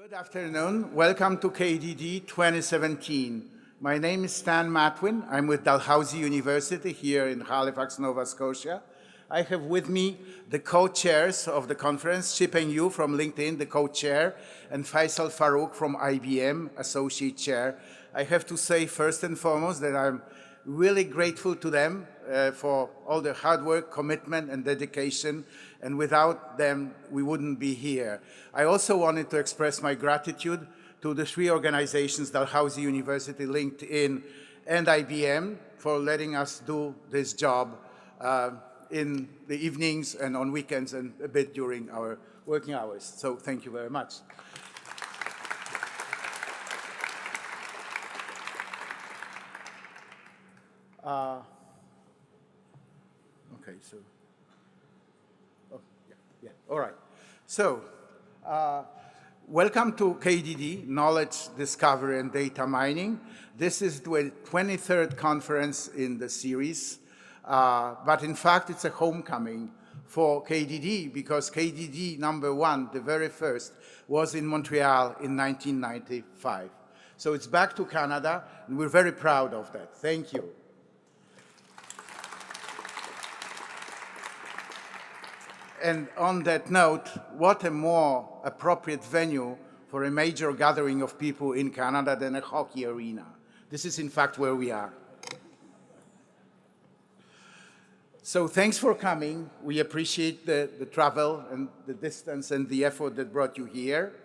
Good afternoon. Welcome to KDD 2017. My name is Stan Matwin. I'm with Dalhousie University here in Halifax, Nova Scotia. I have with me the co-chairs of the conference, Chip and Yu from LinkedIn, the co-chair, and Faisal Farooq from IBM, associate chair. I have to say first and foremost that I'm really grateful to them for all the hard work, commitment, and dedication, and without them, we wouldn't be here. I also wanted to express my gratitude to the three organizations, Dalhousie University, LinkedIn, and IBM, for letting us do this job in the evenings and on weekends and a bit during our working hours. So thank you very much. Okay, so, oh, yeah, all right. So, welcome to KDD, Knowledge Discovery and Data Mining. This is the 23rd conference in the series, but in fact, it's a homecoming for KDD because KDD #1, the very first, was in Montreal in 1995. So it's back to Canada, and we're very proud of that. Thank you. And on that note, what a more appropriate venue for a major gathering of people in Canada than a hockey arena. This is, in fact, where we are. So thanks for coming. We appreciate the travel and the distance and the effort that brought you here.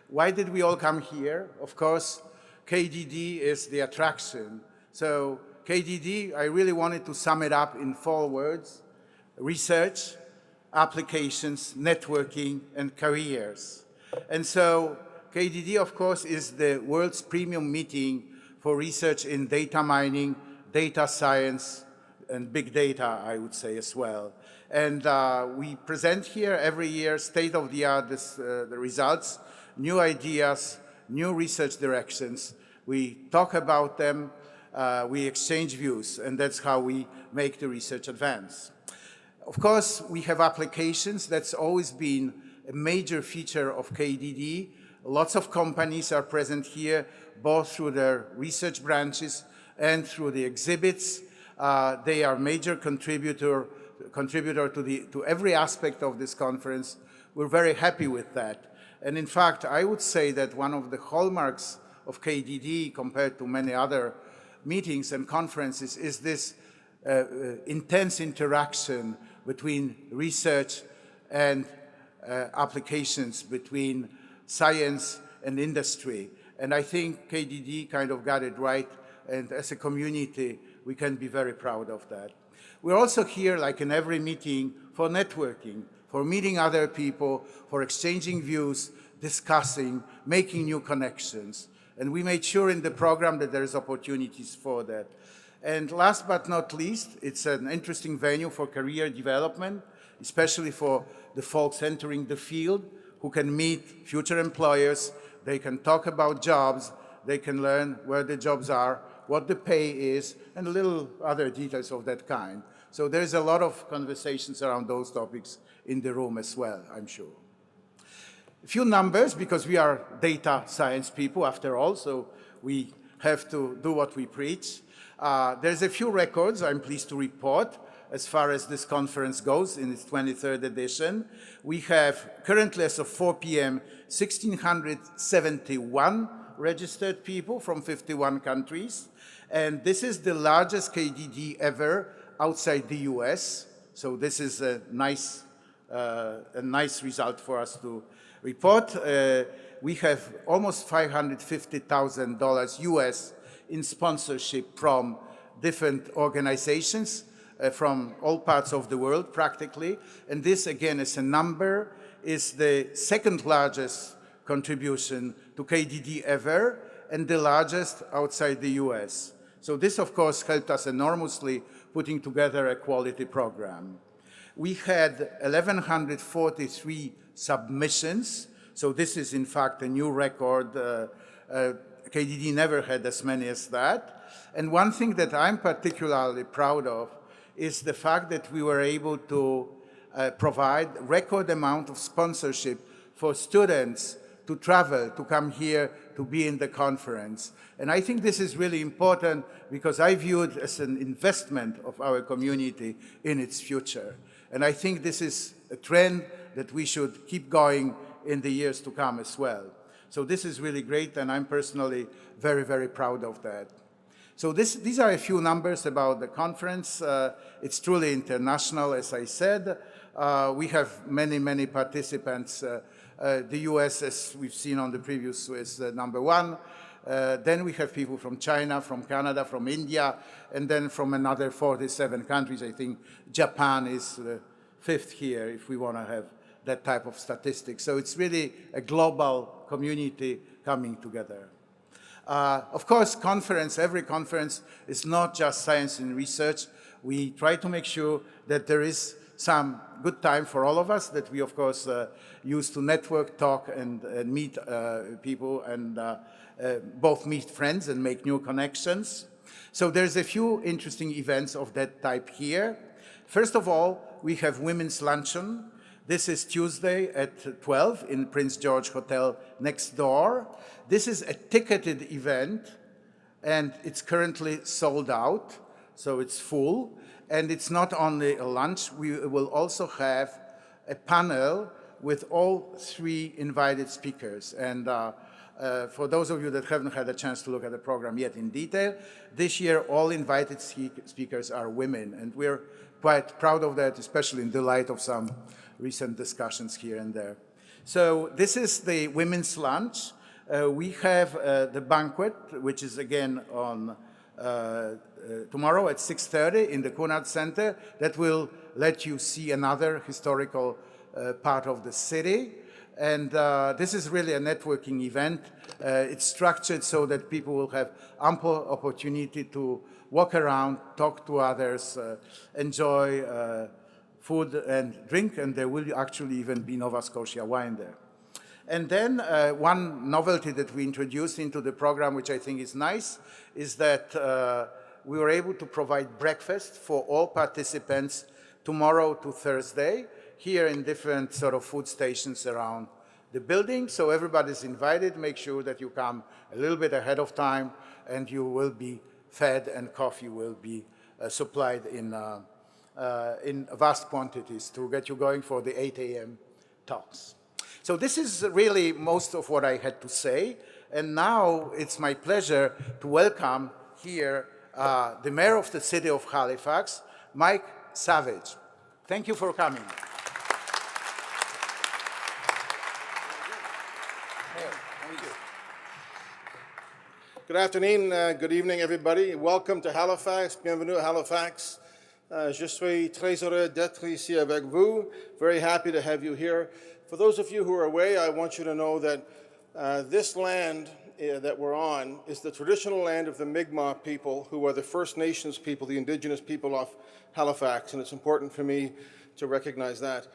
Why did we all come here? Of course, KDD is the attraction. So KDD, I really wanted to sum it up in 4 words: research, applications, networking, and careers. And so KDD, of course, is the world's premium meeting for research in data mining, data science, and big data, I would say as well. And we present here every year state-of-the-art the results, new ideas, new research directions. We talk about them, we exchange views, and that's how we make the research advance. Of course, we have applications. That's always been a major feature of KDD. Lots of companies are present here, both through their research branches and through the exhibits. They are major contributor to every aspect of this conference. We're very happy with that. And in fact, I would say that one of the hallmarks of KDD compared to many other meetings and conferences is this intense interaction between research and applications, between science and industry. And I think KDD kind of got it right, and as a community, we can be very proud of that. We're also here, like in every meeting, for networking, for meeting other people, for exchanging views, discussing, making new connections. And we made sure in the program that there's opportunities for that. And last but not least, it's an interesting venue for career development, especially for the folks entering the field who can meet future employers. They can talk about jobs. They can learn where the jobs are, what the pay is, and a little other details of that kind. So there's a lot of conversations around those topics in the room as well, I'm sure. A few numbers, because we are data science people after all, so we have to do what we preach. There's a few records I'm pleased to report as far as this conference goes in its 23rd edition. We have currently, as of 4 p.m., 1,671 registered people from 51 countries. And this is the largest KDD ever outside the US. So this is a nice result for us to report. We have almost $550,000 US in sponsorship from different organizations from all parts of the world, practically. And this, again, as a number, is the second largest contribution to KDD ever and the largest outside the US. So this, of course, helped us enormously putting together a quality program. We had 1,143 submissions. So this is, in fact, a new record. KDD never had as many as that. And one thing that I'm particularly proud of is the fact that we were able to provide record amount of sponsorship for students to travel, to come here, to be in the conference. And I think this is really important because I view it as an investment of our community in its future. And I think this is a trend that we should keep going in the years to come as well. So this is really great, and I'm personally very, very proud of that. So these are a few numbers about the conference. It's truly international, as I said. We have many, many participants. The US, as we've seen on the previous, is number one. Then we have people from China, from Canada, from India, and then from another 47 countries. I think Japan is the fifth here, if we want to have that type of statistics. So it's really a global community coming together. Of course, every conference is not just science and research. We try to make sure that there is some good time for all of us that we, of course, use to network, talk, and meet people, and both meet friends and make new connections. So there's a few interesting events of that type here. First of all, we have Women's Luncheon. This is Tuesday at 12 in Prince George Hotel next door. This is a ticketed event, and it's currently sold out, so it's full. And it's not only a lunch, we will also have a panel with all three invited speakers. And for those of you that haven't had a chance to look at the program yet in detail, this year all invited speakers are women, and we're quite proud of that, especially in the light of some recent discussions here and there. So this is the women's lunch. We have the banquet, which is again on tomorrow at 6:30 in the Cunard Center. That will let you see another historical part of the city. And this is really a networking event. It's structured so that people will have ample opportunity to walk around, talk to others, enjoy food and drink, and there will actually even be Nova Scotia wine there. And then one novelty that we introduced into the program, which I think is nice, is that we were able to provide breakfast for all participants tomorrow to Thursday here in different sort of food stations around the building. So everybody's invited. Make sure that you come a little bit ahead of time, and you will be fed, and coffee will be supplied in vast quantities to get you going for the 8 a.m. talks. So this is really most of what I had to say. And now it's my pleasure to welcome here the mayor of the city of Halifax, Mike Savage. Thank you for coming. Good afternoon, good evening, everybody. Welcome to Halifax. Bienvenue à Halifax. Je suis très heureux d'être ici avec vous. Very happy to have you here. For those of you who are away, I want you to know that this land that we're on is the traditional land of the Mi'kmaq people, who are the First Nations people, the indigenous people of Halifax, and it's important for me to recognize that.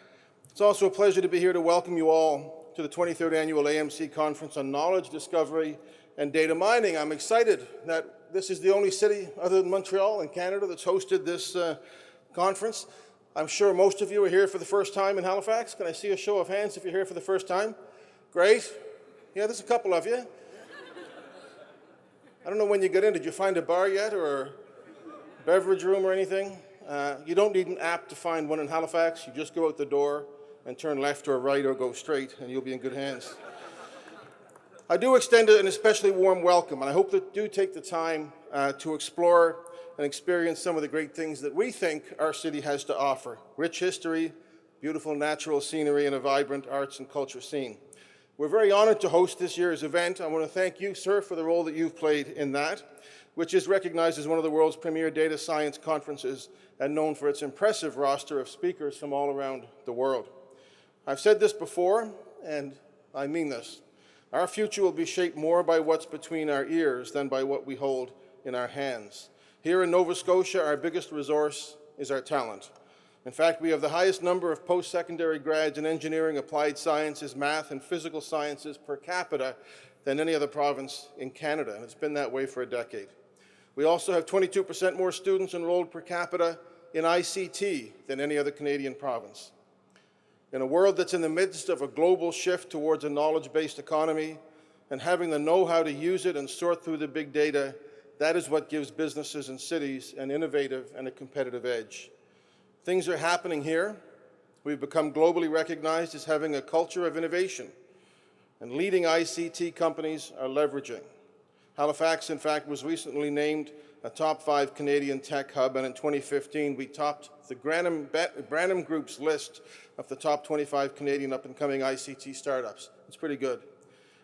It's also a pleasure to be here to welcome you all to the 23rd Annual AMC Conference on Knowledge, Discovery, and Data Mining. I'm excited that this is the only city other than Montreal in Canada that's hosted this conference. I'm sure most of you are here for the first time in Halifax. Can I see a show of hands if you're here for the first time? Great. Yeah, there's a couple of you. I don't know when you got in. Did you find a bar yet, or a beverage room or anything? You don't need an app to find one in Halifax. You just go out the door and turn left or right or go straight, and you'll be in good hands. I do extend an especially warm welcome, and I hope that you do take the time to explore and experience some of the great things that we think our city has to offer. Rich history, beautiful natural scenery, and a vibrant arts and culture scene. We're very honored to host this year's event. I want to thank you, sir, for the role that you've played in that, which is recognized as one of the world's premier data science conferences and known for its impressive roster of speakers from all around the world. I've said this before, and I mean this. Our future will be shaped more by what's between our ears than by what we hold in our hands. Here in Nova Scotia, our biggest resource is our talent. In fact, we have the highest number of post-secondary grads in engineering, applied sciences, math, and physical sciences per capita than any other province in Canada, and it's been that way for a decade. We also have 22% more students enrolled per capita in ICT than any other Canadian province. In a world that's in the midst of a global shift towards a knowledge-based economy and having the know-how to use it and sort through the big data, that is what gives businesses and cities an innovative and a competitive edge. Things are happening here. We've become globally recognized as having a culture of innovation, and leading ICT companies are leveraging. Halifax, in fact, was recently named a top 5 Canadian tech hub, and in 2015, we topped the Branham Group's list of the top 25 Canadian up-and-coming ICT startups. It's pretty good.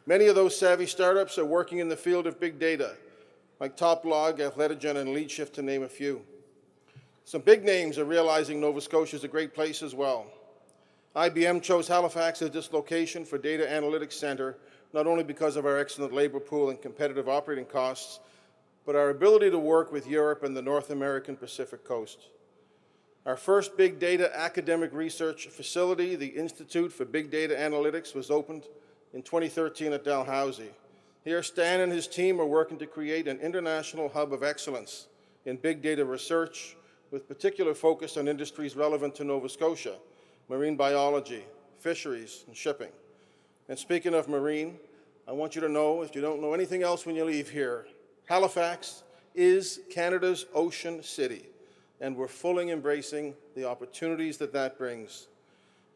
Many of those savvy startups are working in the field of big data, like TopLog, Athletigen, and LeadShift, to name a few. Some big names are realizing Nova Scotia is a great place as well. IBM chose Halifax as its location for Data Analytics Center, not only because of our excellent labor pool and competitive operating costs, but our ability to work with Europe and the North American Pacific Coast. Our first big data academic research facility, the Institute for Big Data Analytics, was opened in 2013 at Dalhousie. Here, Stan and his team are working to create an international hub of excellence in big data research, with particular focus on industries relevant to Nova Scotia: marine biology, fisheries, and shipping. And speaking of marine, I want you to know, if you don't know anything else when you leave here, Halifax is Canada's ocean city, and we're fully embracing the opportunities that that brings.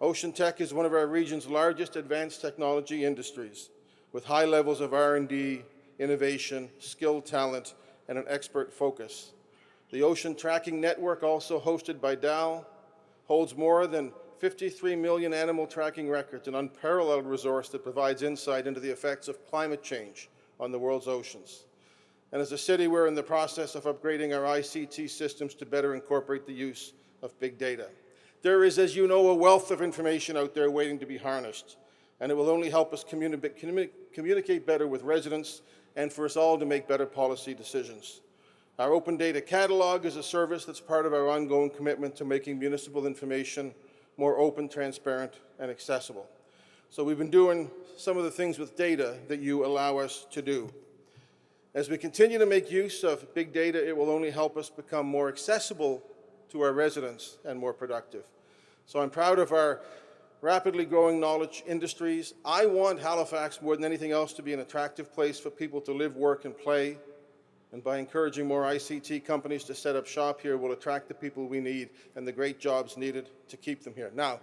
Ocean tech is one of our region's largest advanced technology industries, with high levels of R&D, innovation, skilled talent, and an expert focus. The Ocean Tracking Network, also hosted by DAL, holds more than 53 million animal tracking records, an unparalleled resource that provides insight into the effects of climate change on the world's oceans. And as a city, we're in the process of upgrading our ICT systems to better incorporate the use of big data. There is, as you know, a wealth of information out there waiting to be harnessed, and it will only help us communicate better with residents and for us all to make better policy decisions. Our Open Data Catalog is a service that's part of our ongoing commitment to making municipal information more open, transparent, and accessible. So we've been doing some of the things with data that you allow us to do. As we continue to make use of big data, it will only help us become more accessible to our residents and more productive. So I'm proud of our rapidly growing knowledge industries. I want Halifax more than anything else to be an attractive place for people to live, work, and play. And by encouraging more ICT companies to set up shop here, we'll attract the people we need and the great jobs needed to keep them here. Now,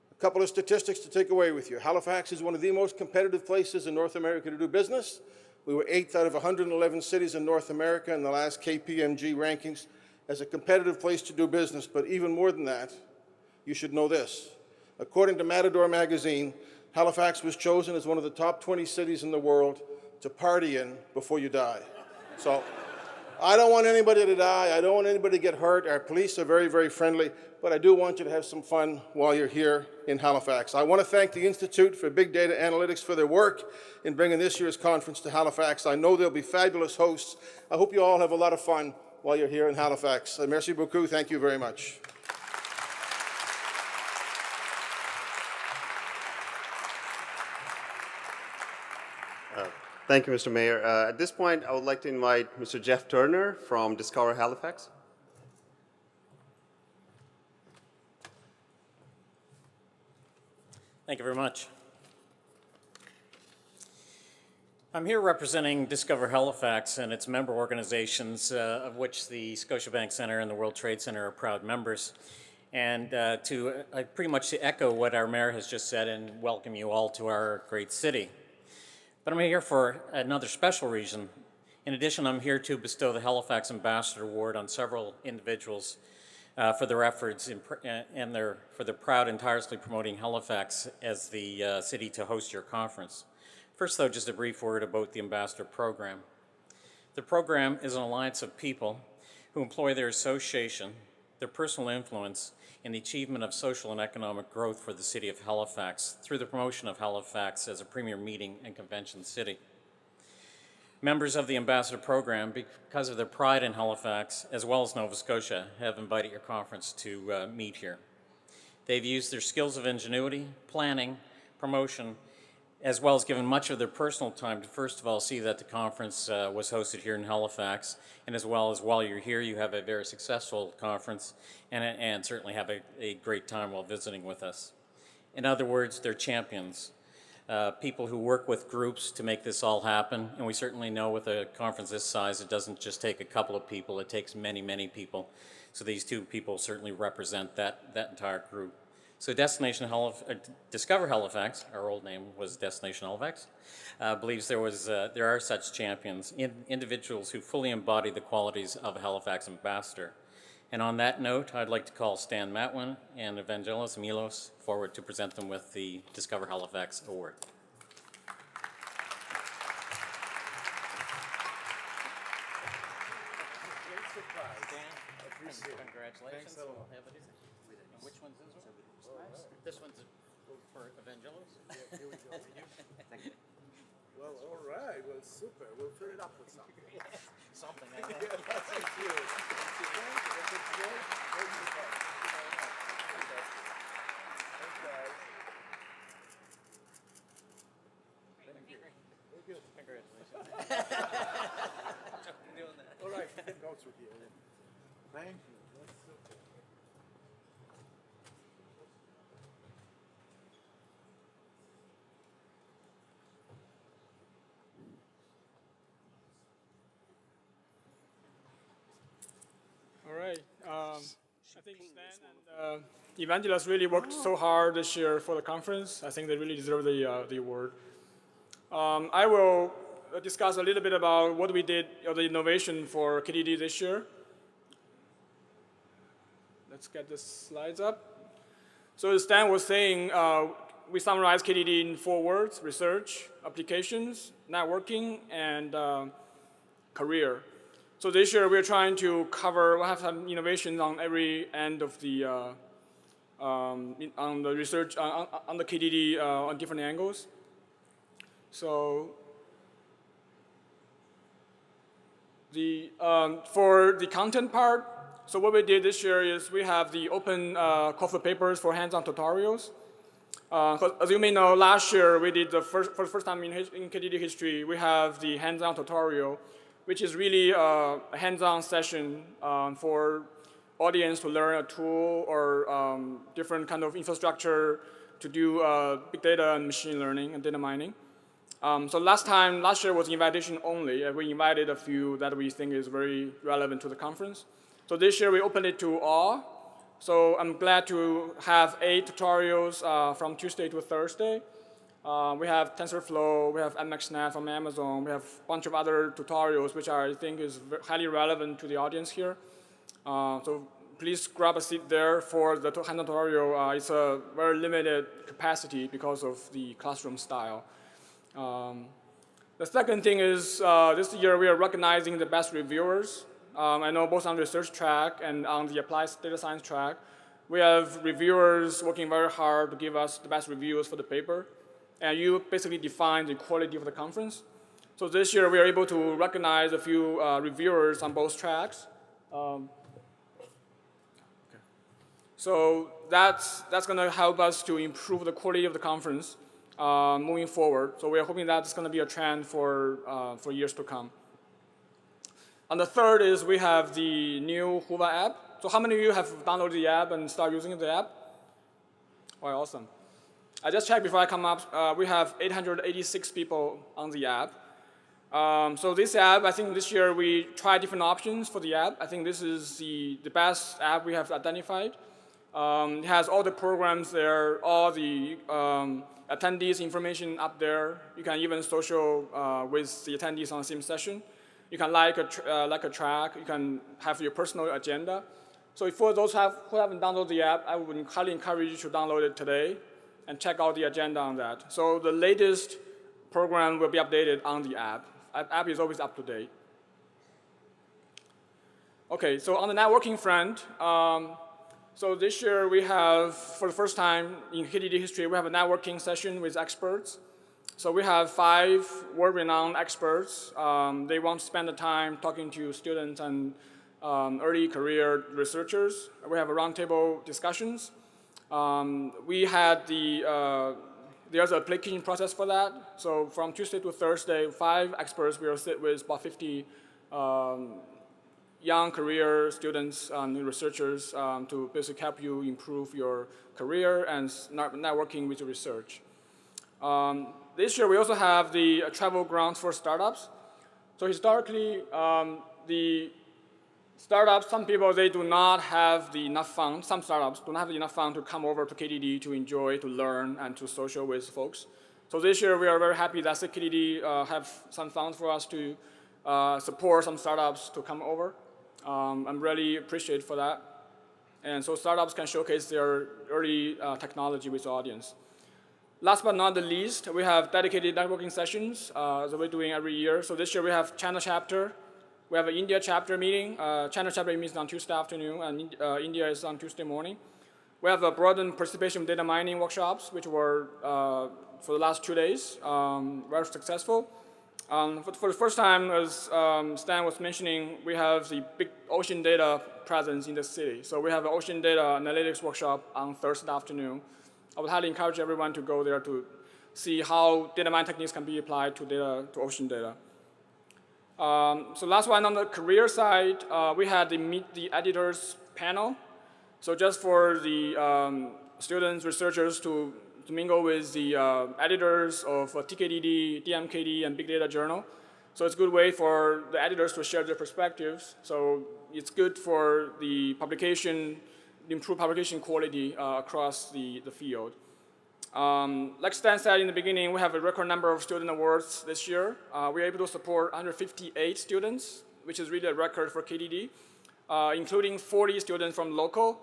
a couple of statistics to take away with you. Halifax is one of the most competitive places in North America to do business. We were 8th out of 111 cities in North America in the last KPMG rankings as a competitive place to do business. But even more than that, you should know this. According to Matador magazine, Halifax was chosen as one of the top 20 cities in the world to party in before you die. So I don't want anybody to die. I don't want anybody to get hurt. Our police are very, very friendly, but I do want you to have some fun while you're here in Halifax. I want to thank the Institute for Big Data Analytics for their work in bringing this year's conference to Halifax. I know they'll be fabulous hosts. I hope you all have a lot of fun while you're here in Halifax. Merci beaucoup. Thank you very much. Thank you, Mr. Mayor. At this point, I would like to invite Mr. Jeff Turner from Discover Halifax. Thank you very much. I'm here representing Discover Halifax and its member organizations, of which the Scotiabank Centre and the World Trade Center are proud members. And to pretty much to echo what our mayor has just said and welcome you all to our great city. But I'm here for another special reason. In addition, I'm here to bestow the Halifax Ambassador Award on several individuals for their efforts and for their proud and tirelessly promoting Halifax as the city to host your conference. First, though, just a brief word about the Ambassador Program. The program is an alliance of people who employ their association, their personal influence, in the achievement of social and economic growth for the city of Halifax through the promotion of Halifax as a premier meeting and convention city. Members of the Ambassador Program, because of their pride in Halifax, as well as Nova Scotia, have invited your conference to meet here. They've used their skills of ingenuity, planning, promotion, as well as given much of their personal time to first of all see that the conference was hosted here in Halifax, and as well as while you're here, you have a very successful conference and certainly have a great time while visiting with us. In other words, they're champions, people who work with groups to make this all happen, and we certainly know with a conference this size, it doesn't just take a couple of people, it takes many, many people. So these two people certainly represent that entire group. So Discover Halifax, our old name was Destination Halifax, believes there are such champions, individuals who fully embody the qualities of a Halifax ambassador. And on that note, I'd like to call Stan Matwin and Evangelos Milos forward to present them with the Discover Halifax Award. Congratulations. We'll have it. Which one's this one? This one's for Evangelos. Yeah, here we go. Thank you. Well, all right. Well, super. We'll fill it up with something. Something like that. Thank you. Congratulations. All right, you can go through here. Thank you. That's super. All right. I think Stan and Evangelos really worked so hard this year for the conference. I think they really deserve the award. I will discuss a little bit about what we did, the innovation for KDD this year. Let's get the slides up. So as Stan was saying, we summarized KDD in 4 words: research, applications, networking, and career. So this year we're trying to we'll have some innovations on every end of the, on the research, on the KDD on different angles. So for the content part, so what we did this year is we have the open call for papers for hands-on tutorials. As you may know, last year we did for the first time in KDD history, we have the hands-on tutorial, which is really a hands-on session for audience to learn a tool or different kind of infrastructure to do big data and machine learning and data mining. So last year was invitation only. We invited a few that we think is very relevant to the conference. So this year we opened it to all. So I'm glad to have 8 tutorials from Tuesday to Thursday. We have TensorFlow, we have MXNet from Amazon, we have a bunch of other tutorials which I think is highly relevant to the audience here. So please grab a seat there for the hands-on tutorial. It's a very limited capacity because of the classroom style. The second thing is this year we are recognizing the best reviewers. I know both on the research track and on the applied data science track, we have reviewers working very hard to give us the best reviews for the paper. And you basically define the quality of the conference. So this year we are able to recognize a few reviewers on both tracks. So that's going to help us to improve the quality of the conference moving forward. So we are hoping that's going to be a trend for years to come. And the third is we have the new Hoover app. So how many of you have downloaded the app and start using the app? Oh, awesome. I just checked before I come up. We have 886 people on the app. So this app, I think this year we tried different options for the app. I think this is the best app we have identified. It has all the programs there, all the attendees information up there. You can even social with the attendees on the same session. You can like a track. You can have your personal agenda. So for those who haven't downloaded the app, I would highly encourage you to download it today and check out the agenda on that. So the latest program will be updated on the app. App is always up to date. Okay, so on the networking front, so this year we have, for the first time in KDD history, we have a networking session with experts. So we have 5 world-renowned experts. They want to spend the time talking to students and early career researchers. We have a roundtable discussions. We had the there's an application process for that. So from Tuesday to Thursday, 5 experts will sit with about 50 young career students and researchers to basically help you improve your career and networking with your research. This year, we also have the travel grants for startups. So historically, the startups, some people, they do not have enough funds. Some startups do not have enough funds to come over to KDD to enjoy, to learn, and to social with folks. So this year, we are very happy that KDD have some funds for us to support some startups to come over. I'm really appreciated for that. And so startups can showcase their early technology with the audience. Last but not the least, we have dedicated networking sessions that we're doing every year. So this year we have China chapter. We have an India chapter meeting. China chapter meets on Tuesday afternoon, and India is on Tuesday morning. We have a broadened participation data mining workshops, which were for the last 2 days, very successful. For the first time, as Stan was mentioning, we have the big ocean data presence in the city. So we have an ocean data analytics workshop on Thursday afternoon. I would highly encourage everyone to go there to see how data mining techniques can be applied to ocean data. So last one on the career side, we had the Meet the Editors panel. So just for the students, researchers to mingle with the editors of TKDD, DMKD, and Big Data Journal. So it's a good way for the editors to share their perspectives. So it's good for the publication, improve publication quality across the field. Like Stan said in the beginning, we have a record number of student awards this year. We are able to support 158 students, which is really a record for KDD, including 40 students from local.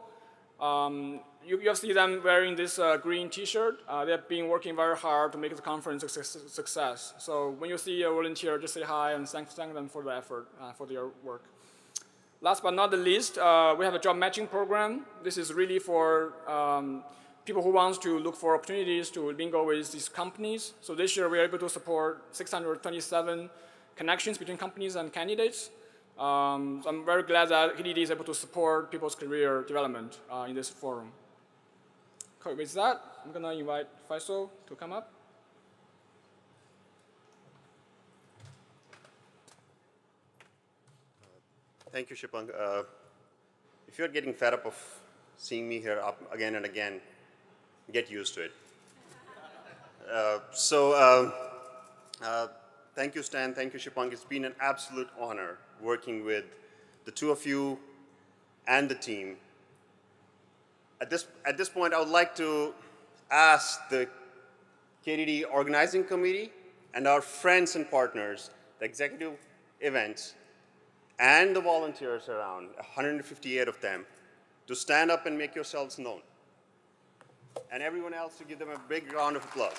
You'll see them wearing this green T-shirt. They've been working very hard to make the conference a success. So when you see a volunteer, just say hi and thank them for the effort, for their work. Last but not the least, we have a job matching program. This is really for people who want to look for opportunities to mingle with these companies. So this year, we are able to support 627 connections between companies and candidates. So I'm very glad that KDD is able to support people's career development in this forum. Okay, with that, I'm going to invite Faisal to come up. Thank you, Shipang. If you're getting fed up of seeing me here up again and again, get used to it. Thank you, Stan. Thank you, Shipang. It's been an absolute honor working with the two of you and the team. At this point, I would like to ask the KDD organizing committee and our friends and partners, the executive events, and the volunteers around, 158 of them, to stand up and make yourselves known. And everyone else to give them a big round of applause.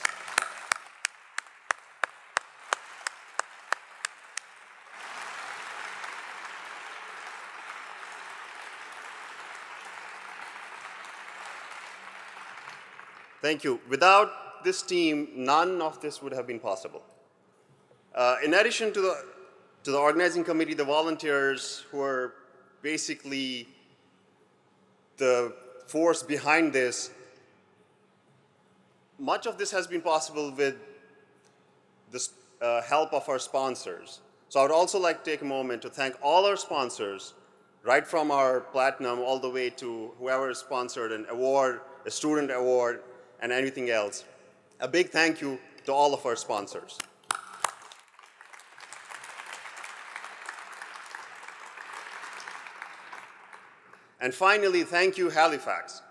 Thank you. Without this team, none of this would have been possible. In addition to the organizing committee, the volunteers who are basically the force behind this, much of this has been possible with the help of our sponsors. So I would also like to take a moment to thank all our sponsors, right from our platinum all the way to whoever sponsored an award, a student award, and anything else. A big thank you to all of our sponsors. And finally, thank you, Halifax.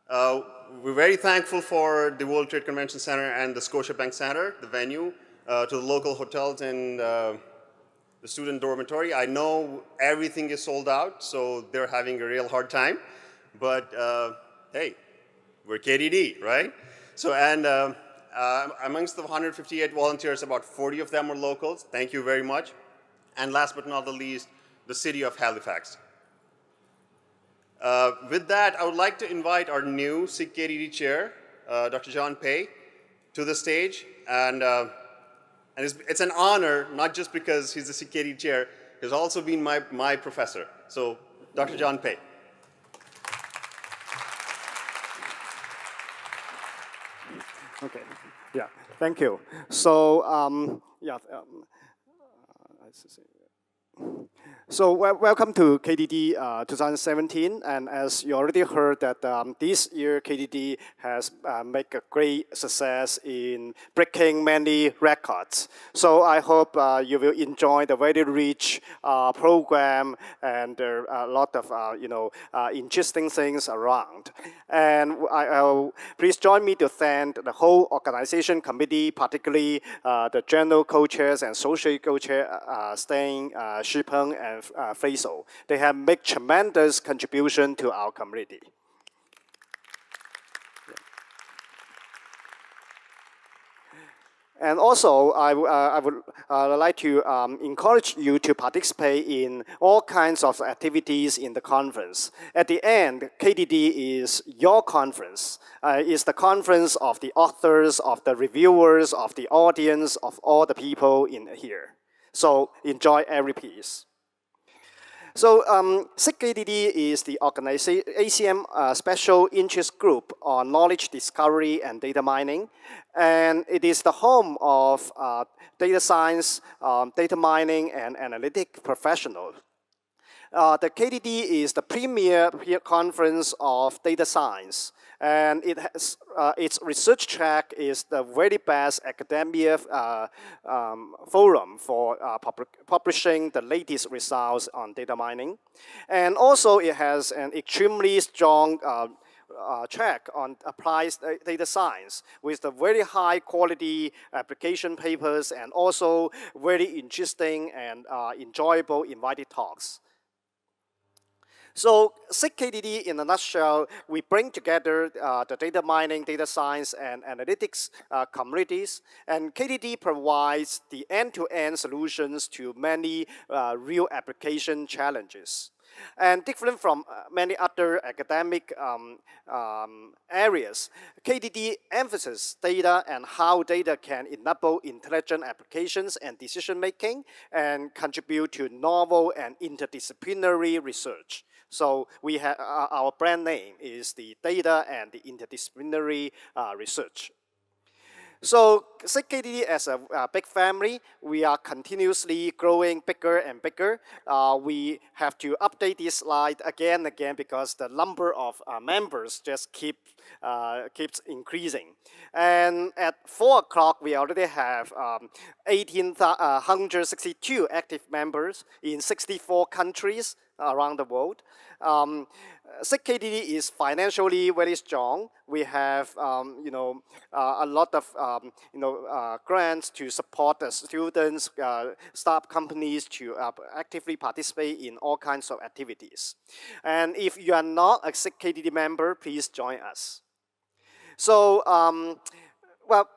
We're very thankful for the World Trade Convention Center and the Scotiabank Center, the venue, to the local hotels and the student dormitory. I know everything is sold out, so they're having a real hard time. But hey, we're KDD, right? So, and amongst the 158 volunteers, about 40 of them are locals. Thank you very much. And last but not the least, the city of Halifax. With that, I would like to invite our new SIG KDD chair, Dr. John Pei, to the stage. And it's an honor, not just because he's the SIG KDD chair, he's also been my professor. So, Dr. John Pei. Okay. Yeah. Thank you. So let's see. So welcome to KDD 2017, and as you already heard that this year KDD has made a great success in breaking many records. So I hope you will enjoy the very rich program and a lot of interesting things around. And please join me to thank the whole organization committee, particularly the general co-chairs and associate co-chair Stan, Shipeng, and Faisal. They have made tremendous contribution to our community. And also, I would like to encourage you to participate in all kinds of activities in the conference. At the end, KDD is your conference. It's the conference of the authors, of the reviewers, of the audience, of all the people in here. So enjoy every piece. So KDD is the ACM Special Interest Group on Knowledge Discovery and Data Mining. And it is the home of data science, data mining, and analytic professionals. The KDD is the premier conference of data science. And it has, its research track is the very best academia forum for publishing the latest results on data mining. And also it has an extremely strong track on applied data science with the very high quality application papers and also very interesting and enjoyable invited talks. So KDD in a nutshell, we bring together the data mining, data science, and analytics communities. And KDD provides the end-to-end solutions to many real application challenges. And different from many other academic areas, KDD emphasizes data and how data can enable intelligent applications and decision-making and contribute to novel and interdisciplinary research. So we have our brand name is the Data and the Interdisciplinary Research. So KDD as a big family, we are continuously growing bigger and bigger. We have to update this slide again and again because the number of members just keeps increasing. And at 4 o'clock, we already have 1,862 active members in 64 countries around the world. KDD is financially very strong. We have a lot of grants to support the students, startup companies to actively participate in all kinds of activities. And if you are not a KDD member, please join us. So, well,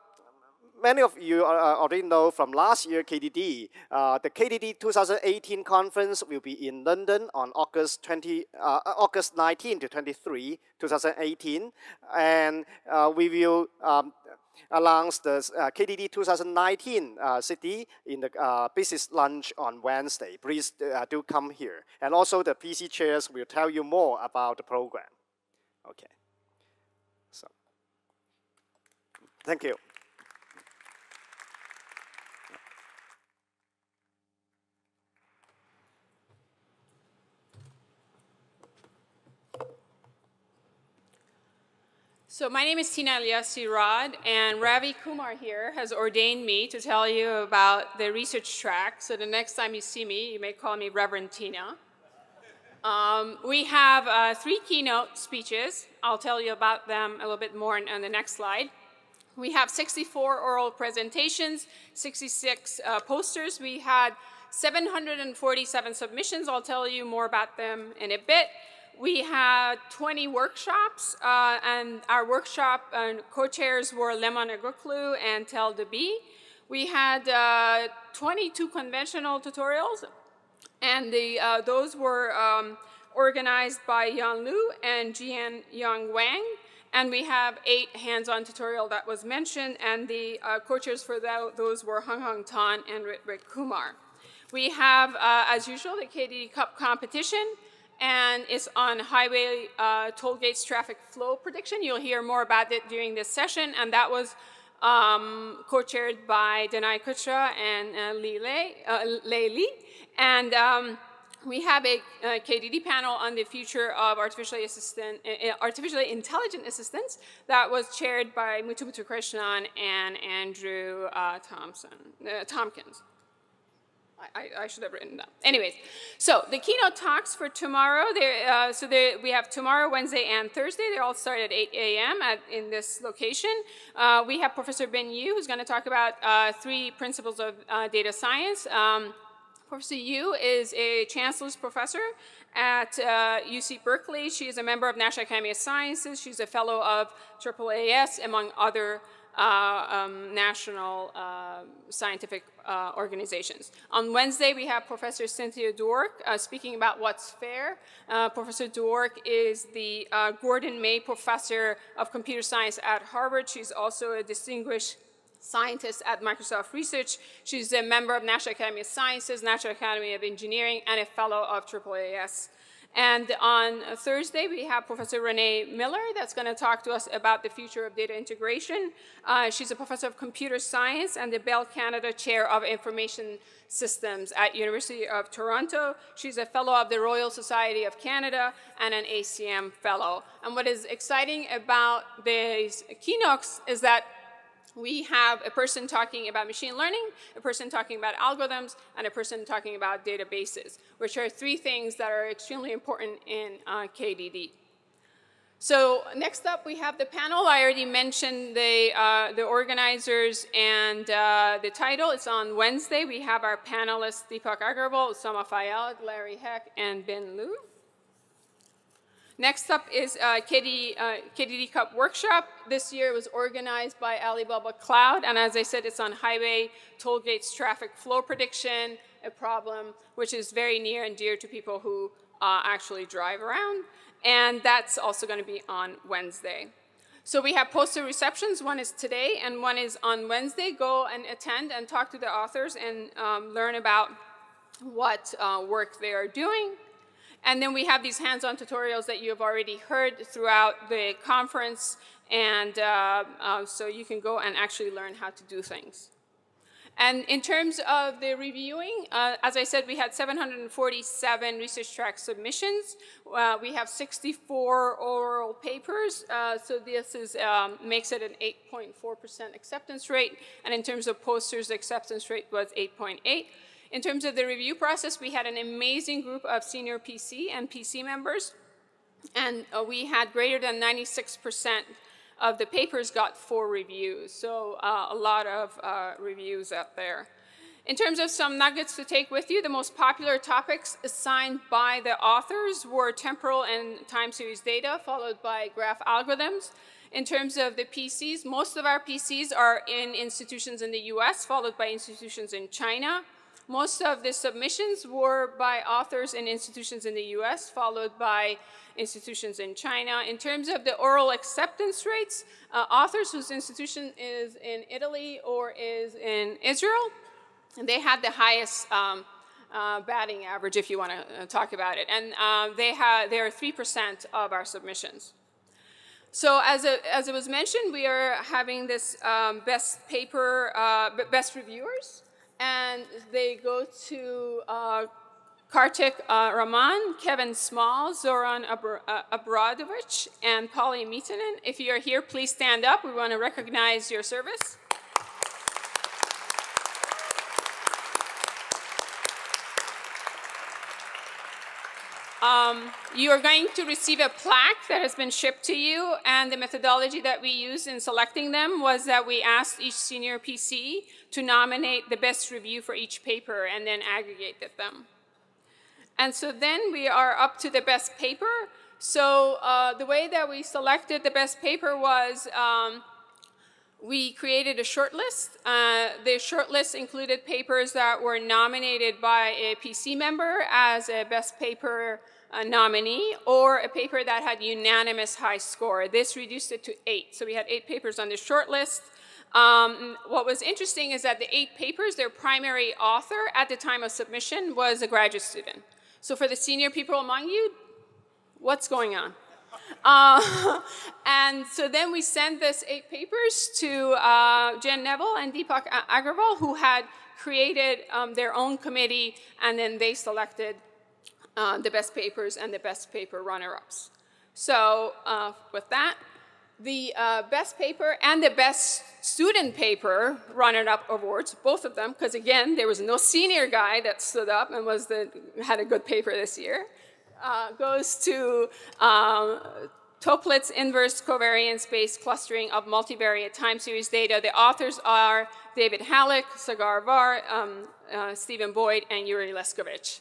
many of you already know from last year KDD, the KDD 2018 conference will be in London on August 19 to 23, 2018. And we will announce the KDD 2019 city in the business lunch on Wednesday. Please do come here. And also the PC chairs will tell you more about the program. Okay. So, thank you. So my name is Tina Aliassi-Rod, and Ravi Kumar here has ordained me to tell you about the research track. So the next time you see me, you may call me Reverend Tina. We have 3 keynote speeches. I'll tell you about them a little bit more on the next slide. We have 64 oral presentations, 66 posters. We had 747 submissions. I'll tell you more about them in a bit. We had 20 workshops, and our workshop co-chairs were Lemon Aguklu and Tel Debi. We had 22 conventional tutorials, and those were organized by Yan Lu and Jian Yang Wang. And we have 8 hands-on tutorial that was mentioned, and the co-chairs for those were Hung Hung Tan and Rit Kumar. We have, as usual, the KDD Cup competition. and it's on highway toll gates traffic flow prediction. You'll hear more about it during this session, and that was co-chaired by Danai Kuchra and Lei Li. And we have a KDD panel on the future of artificially intelligent assistants that was chaired by Muthu Krishnan and Andrew Tompkins. I should have written that. Anyways, so the keynote talks for tomorrow, we have tomorrow, Wednesday, and Thursday. They all start at 8 a.m. in this location. We have Professor Ben Yu, who's going to talk about 3 principles of data science. Professor Yu is a Chancellor's Professor at UC Berkeley. She is a member of National Academy of Sciences. She's a fellow of AAAS, among other national scientific organizations. On Wednesday, we have Professor Cynthia Dwork speaking about what's fair. Professor Dwork is the Gordon May Professor of Computer Science at Harvard. She's also a distinguished scientist at Microsoft Research. She's a member of National Academy of Sciences, National Academy of Engineering, and a fellow of AAAS. And on Thursday, we have Professor Renee Miller that's going to talk to us about the future of data integration. She's a professor of computer science and the Bell Canada Chair of Information Systems at University of Toronto. She's a fellow of the Royal Society of Canada and an ACM fellow. And what is exciting about these keynotes is that we have a person talking about machine learning, a person talking about algorithms, and a person talking about databases, which are 3 things that are extremely important in KDD. So next up, we have the panel. I already mentioned the organizers and the title. It's on Wednesday. We have our panelists, Deepak Agarwal, Usama Fayyad, Larry Heck, and Ben Liu. Next up is KDD Cup Workshop. This year it was organized by Alibaba Cloud, and as I said, it's on highway toll gates traffic flow prediction, a problem which is very near and dear to people who actually drive around, and that's also going to be on Wednesday. So we have poster receptions. One is today, and one is on Wednesday. Go and attend and talk to the authors and learn about what work they are doing. And then we have these hands-on tutorials that you have already heard throughout the conference, and so you can go and actually learn how to do things. And in terms of the reviewing, as I said, we had 747 research track submissions. We have 64 oral papers, so this makes it an 8.4% acceptance rate, and in terms of posters, the acceptance rate was 8.8. In terms of the review process, we had an amazing group of senior PC and PC members, and we had greater than 96% of the papers got 4 reviews, so a lot of reviews out there. In terms of some nuggets to take with you, the most popular topics assigned by the authors were temporal and time series data, followed by graph algorithms. In terms of the PCs, most of our PCs are in institutions in the US, followed by institutions in China. Most of the submissions were by authors in institutions in the US, followed by institutions in China. In terms of the oral acceptance rates, authors whose institution is in Italy or is in Israel, they had the highest batting average, if you want to talk about it. And they are 3% of our submissions. So as it was mentioned, we are having this best reviewers. And they go to Kartik Raman, Kevin Small, Zoran Abradovich, and Polly Mitanen. If you're here, please stand up. We want to recognize your service. You are going to receive a plaque that has been shipped to you, and the methodology that we used in selecting them was that we asked each senior PC to nominate the best review for each paper and then aggregated them. And so then we are up to the best paper. So the way that we selected the best paper was we created a shortlist. The shortlist included papers that were nominated by a PC member as a best paper nominee, or a paper that had unanimous high score. This reduced it to 8. So we had 8 papers on the shortlist. What was interesting is that the 8 papers, their primary author at the time of submission was a graduate student. So for the senior people among you, what's going on? And so then we sent this 8 papers to Jen Neville and Deepak Agarwal, who had created their own committee, and then they selected the best papers and the best paper runner-ups. So with that, the best paper and the best student paper runner-up awards, both of them, because again, there was no senior guy that stood up and had a good paper this year, goes to Toplet's inverse covariance-based clustering of multivariate time series data. The authors are David Halleck, Sagar Var, Stephen Boyd, and Yuri Leskovich.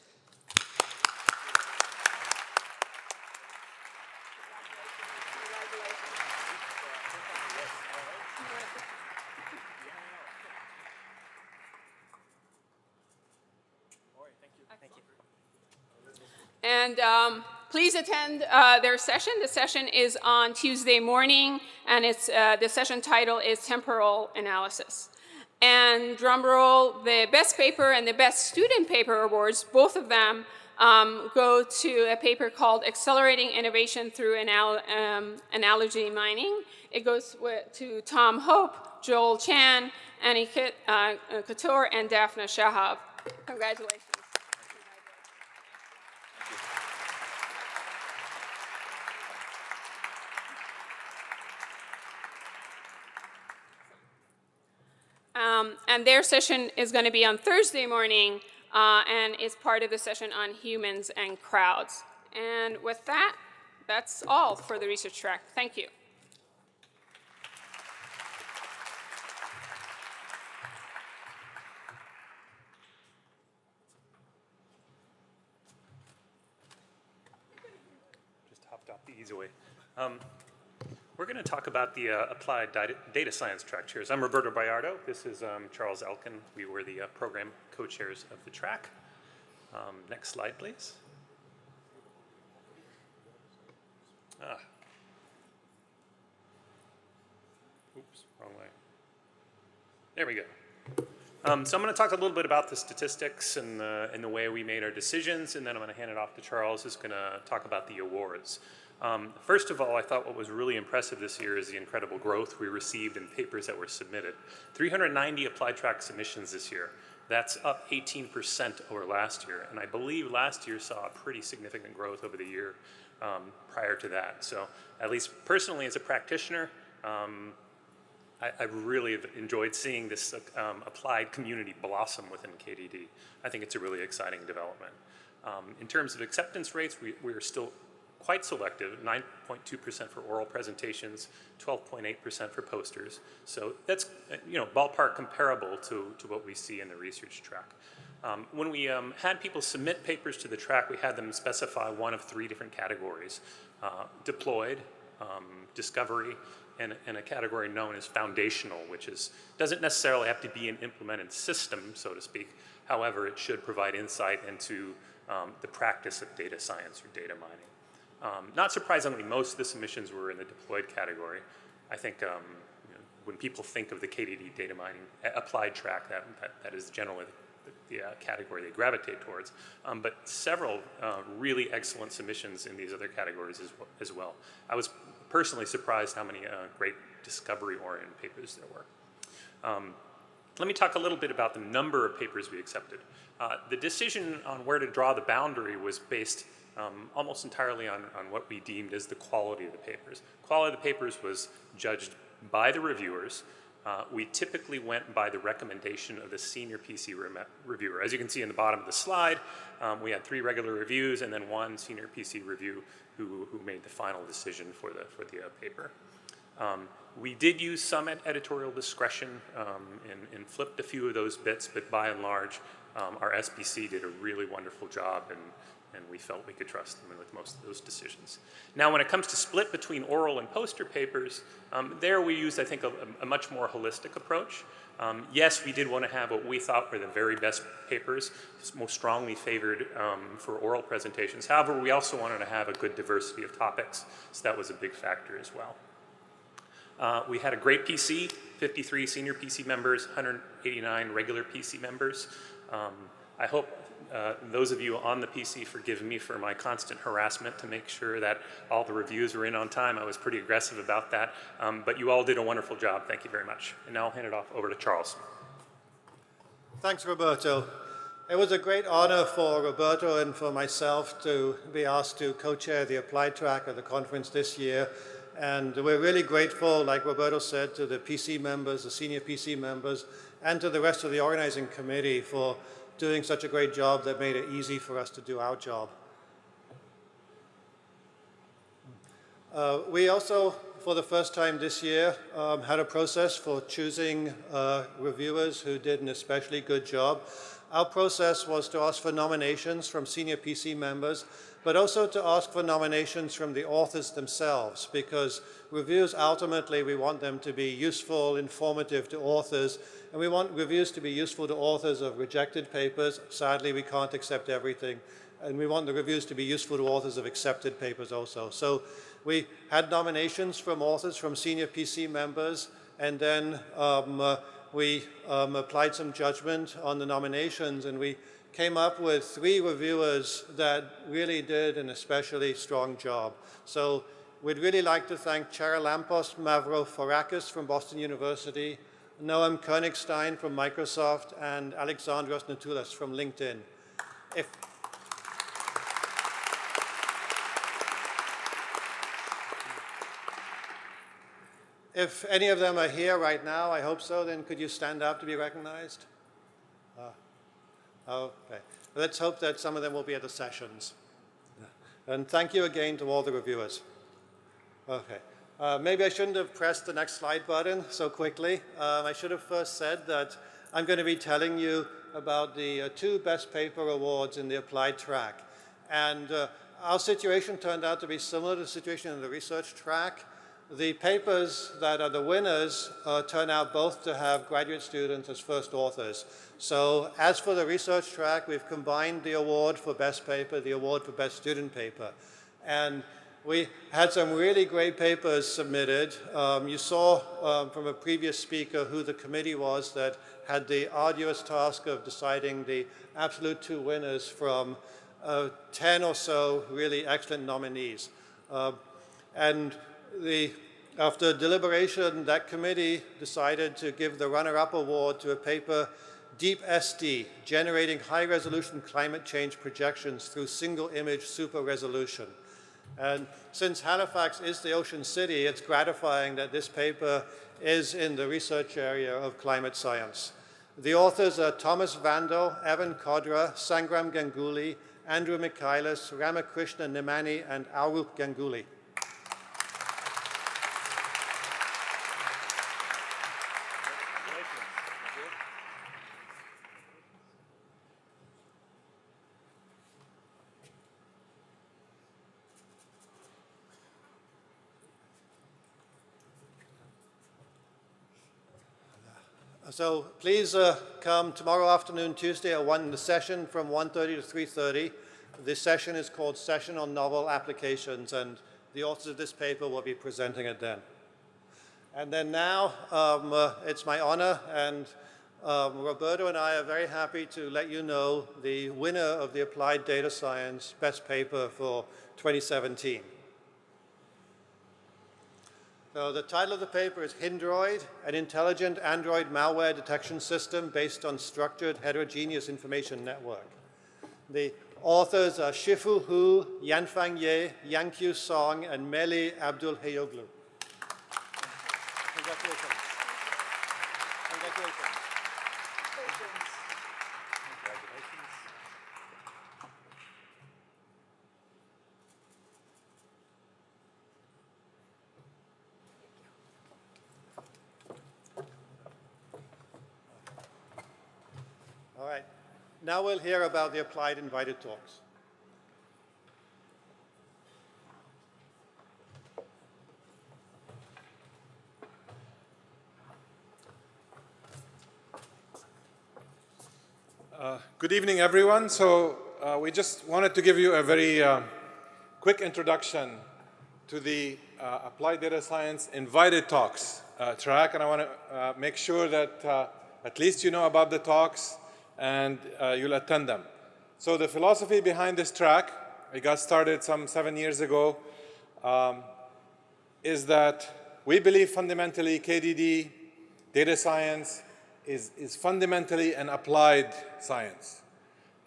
And please attend their session. The session is on Tuesday morning, and the session title is Temporal Analysis. And drum roll, the best paper and the best student paper awards, both of them go to a paper called Accelerating Innovation Through Analogy Mining. It goes to Tom Hope, Joel Chan, Anikit Couture, and Daphna Shahab. Congratulations. And their session is going to be on Thursday morning, and is part of the session on humans and crowds. And with that, that's all for the research track. Thank you. Just hopped off the easy way. We're going to talk about the applied data science track chairs. I'm Roberto Bayardo. This is Charles Elkin. We were the program co-chairs of the track. Next slide, please. Oops, wrong way. There we go. So I'm going to talk a little bit about the statistics and the way we made our decisions, and then I'm going to hand it off to Charles, who's going to talk about the awards. First of all, I thought what was really impressive this year is the incredible growth we received in papers that were submitted. 390 applied track submissions this year. That's up 18% over last year. And I believe last year saw a pretty significant growth over the year prior to that. So at least personally as a practitioner, I really have enjoyed seeing this applied community blossom within KDD. I think it's a really exciting development. In terms of acceptance rates, we're still quite selective, 9.2% for oral presentations, 12.8% for posters. So that's ballpark comparable to what we see in the research track. When we had people submit papers to the track, we had them specify one of 3 different categories: deployed, discovery, and a category known as foundational, which doesn't necessarily have to be an implemented system, so to speak. However, it should provide insight into the practice of data science or data mining. Not surprisingly, most of the submissions were in the deployed category. I think when people think of the KDD data mining applied track, that is generally the category they gravitate towards. But several really excellent submissions in these other categories as well. I was personally surprised how many great discovery-oriented papers there were. Let me talk a little bit about the number of papers we accepted. The decision on where to draw the boundary was based almost entirely on what we deemed as the quality of the papers. Quality of the papers was judged by the reviewers. We typically went by the recommendation of the senior PC reviewer. As you can see in the bottom of the slide, we had 3 regular reviews and then 1 senior PC review who made the final decision for the paper. We did use some editorial discretion and flipped a few of those bits, but by and large, our SPC did a really wonderful job, and we felt we could trust them with most of those decisions. Now, when it comes to split between oral and poster papers, there we used, I think, a much more holistic approach. Yes, we did want to have what we thought were the very best papers, most strongly favored for oral presentations. However, we also wanted to have a good diversity of topics, so that was a big factor as well. We had a great PC, 53 senior PC members, 189 regular PC members. I hope those of you on the PC forgive me for my constant harassment to make sure that all the reviews were in on time. I was pretty aggressive about that, but you all did a wonderful job. Thank you very much. And now I'll hand it off over to Charles. Thanks, Roberto. It was a great honor for Roberto and for myself to be asked to co-chair the applied track at the conference this year. And we're really grateful, like Roberto said, to the PC members, the senior PC members, and to the rest of the organizing committee for doing such a great job that made it easy for us to do our job. We also, for the first time this year, had a process for choosing reviewers who did an especially good job. Our process was to ask for nominations from senior PC members, but also to ask for nominations from the authors themselves, because reviews, ultimately, we want them to be useful, informative to authors, and we want reviews to be useful to authors of rejected papers. Sadly, we can't accept everything. And we want the reviews to be useful to authors of accepted papers also. So we had nominations from authors, from senior PC members, and then we applied some judgment on the nominations, and we came up with 3 reviewers that really did an especially strong job. So we'd really like to thank Charalampos Mavroforakis from Boston University, Noam Koenigstein from Microsoft, and Alexandros Natoulas from LinkedIn. If any of them are here right now, I hope so, then could you stand up to be recognized? Okay. Let's hope that some of them will be at the sessions. And thank you again to all the reviewers. Okay. Maybe I shouldn't have pressed the next slide button so quickly. I should have first said that I'm going to be telling you about the 2 Best Paper Awards in the applied track. And our situation turned out to be similar to the situation in the research track. The papers that are the winners turn out both to have graduate students as first authors. So as for the research track, we've combined the award for best paper, the award for best student paper. And we had some really great papers submitted. You saw from a previous speaker who the committee was that had the arduous task of deciding the absolute 2 winners from 10 or so really excellent nominees. After deliberation, that committee decided to give the runner-up award to a paper, Deep SD, Generating High-Resolution Climate Change Projections Through Single-Image Super Resolution. And since Halifax is the ocean city, it's gratifying that this paper is in the research area of climate science. The authors are Thomas Vandal, Evan Kodra, Sangram Ganguly, Andrew Mikhailis, Ramakrishna Nemani, and Arup Ganguly. So please come tomorrow afternoon, Tuesday, at the session from 1:30 to 3:30. This session is called Session on Novel Applications, and the authors of this paper will be presenting it then. And then now, it's my honor, and Roberto and I are very happy to let you know the winner of the Applied Data Science Best Paper for 2017. So the title of the paper is Hindroid, an intelligent Android malware detection system based on structured heterogeneous information network. The authors are Shifu Hu, Yanfang Ye, Yankyu Song, and Meli Abdul Hayoglu. Congratulations. Congratulations. All right. Now we'll hear about the applied invited talks. Good evening, everyone. So we just wanted to give you a very quick introduction to the Applied Data Science Invited Talks track, and I want to make sure that at least you know about the talks and you'll attend them. So the philosophy behind this track, it got started some 7 years ago, is that we believe fundamentally KDD, data science, is fundamentally an applied science.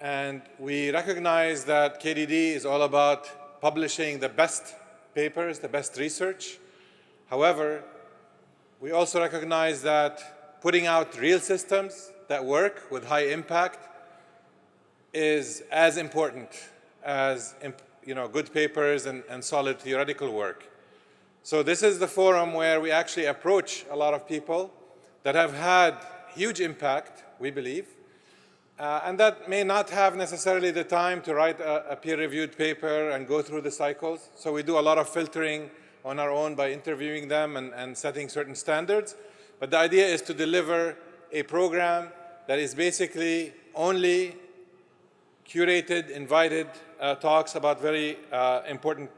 And we recognize that KDD is all about publishing the best papers, the best research. However, we also recognize that putting out real systems that work with high impact is as important as good papers and solid theoretical work. So this is the forum where we actually approach a lot of people that have had huge impact, we believe, and that may not have necessarily the time to write a peer-reviewed paper and go through the cycles. So we do a lot of filtering on our own by interviewing them and setting certain standards. But the idea is to deliver a program that is basically only curated, invited talks about very important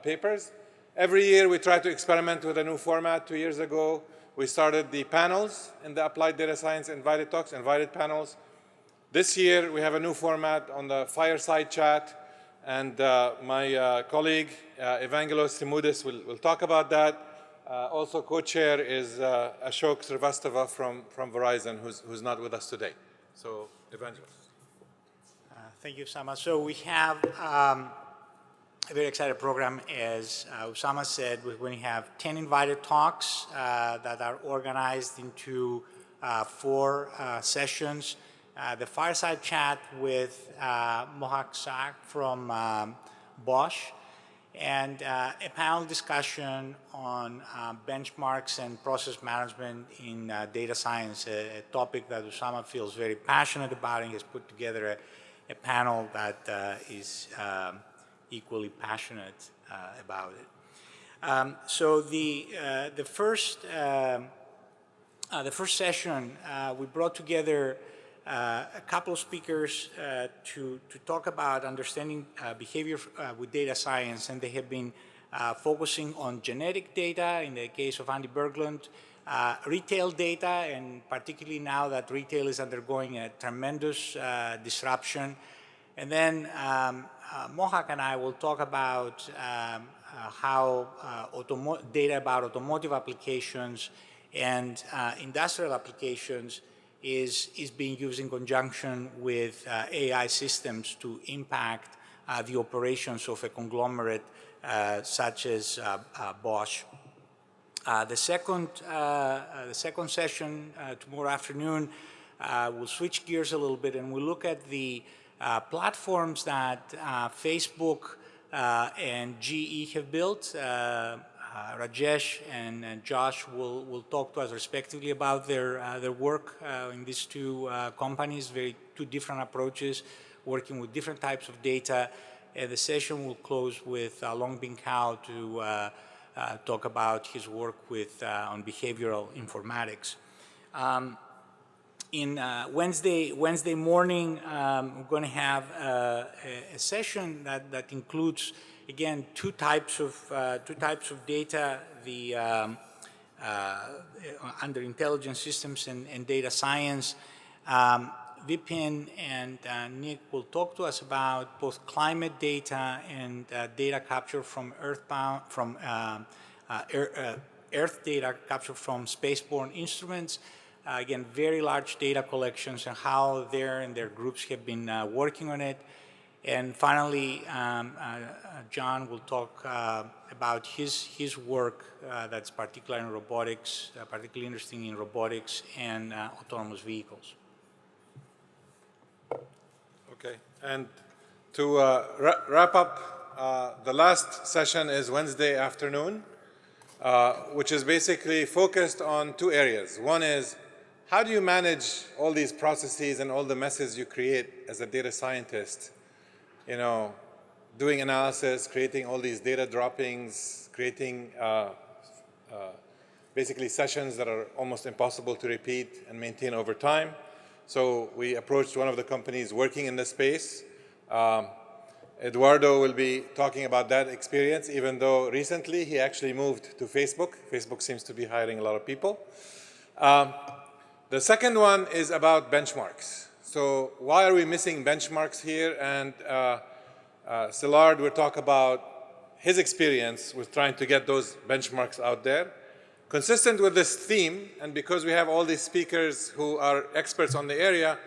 papers. Every year we try to experiment with a new format. 2 years ago, we started the panels in the Applied Data Science invited talks, invited panels. This year, we have a new format on the fireside chat, and my colleague, Evangelos Timoudis, will talk about that. Also, co-chair is Ashok Srivastava from Verizon, who's not with us today. So, Evangelos. Thank you, Usama. So we have a very exciting program. As Usama said, we're going to have 10 invited talks that are organized into 4 sessions. The fireside chat with Mohak Sak from Bosch, and a panel discussion on benchmarks and process management in data science, a topic that Usama feels very passionate about and has put together a panel that is equally passionate about it. So the first session, we brought together a couple of speakers to talk about understanding behavior with data science, and they have been focusing on genetic data in the case of Andy Berglund, retail data, and particularly now that retail is undergoing a tremendous disruption. And then Mohak and I will talk about how data about automotive applications and industrial applications is being used in conjunction with AI systems to impact the operations of a conglomerate such as Bosch. The second session tomorrow afternoon, we'll switch gears a little bit and we'll look at the platforms that Facebook and GE have built. Rajesh and Josh will talk to us respectively about their work in these 2 companies, two different approaches, working with different types of data. And the session will close with Longbin Kao to talk about his work on behavioral informatics. In Wednesday morning, we're going to have a session that includes, again, two types of data: the under intelligent systems and data science. Vipin and Nick will talk to us about both climate data and data capture from Earth data captured from spaceborne instruments. Again, very large data collections and how they and their groups have been working on it. And finally, John will talk about his work that's particularly in robotics, particularly interesting in robotics and autonomous vehicles. Okay, and to wrap up, the last session is Wednesday afternoon, which is basically focused on 2 areas. One is, how do you manage all these processes and all the messes you create as a data scientist? You know, doing analysis, creating all these data droppings, creating basically sessions that are almost impossible to repeat and maintain over time. So we approached one of the companies working in this space. Eduardo will be talking about that experience, even though recently he actually moved to Facebook. Facebook seems to be hiring a lot of people. The second one is about benchmarks. So why are we missing benchmarks here? And Szilard will talk about his experience with trying to get those benchmarks out there. Consistent with this theme, and because we have all these speakers who are experts on the area,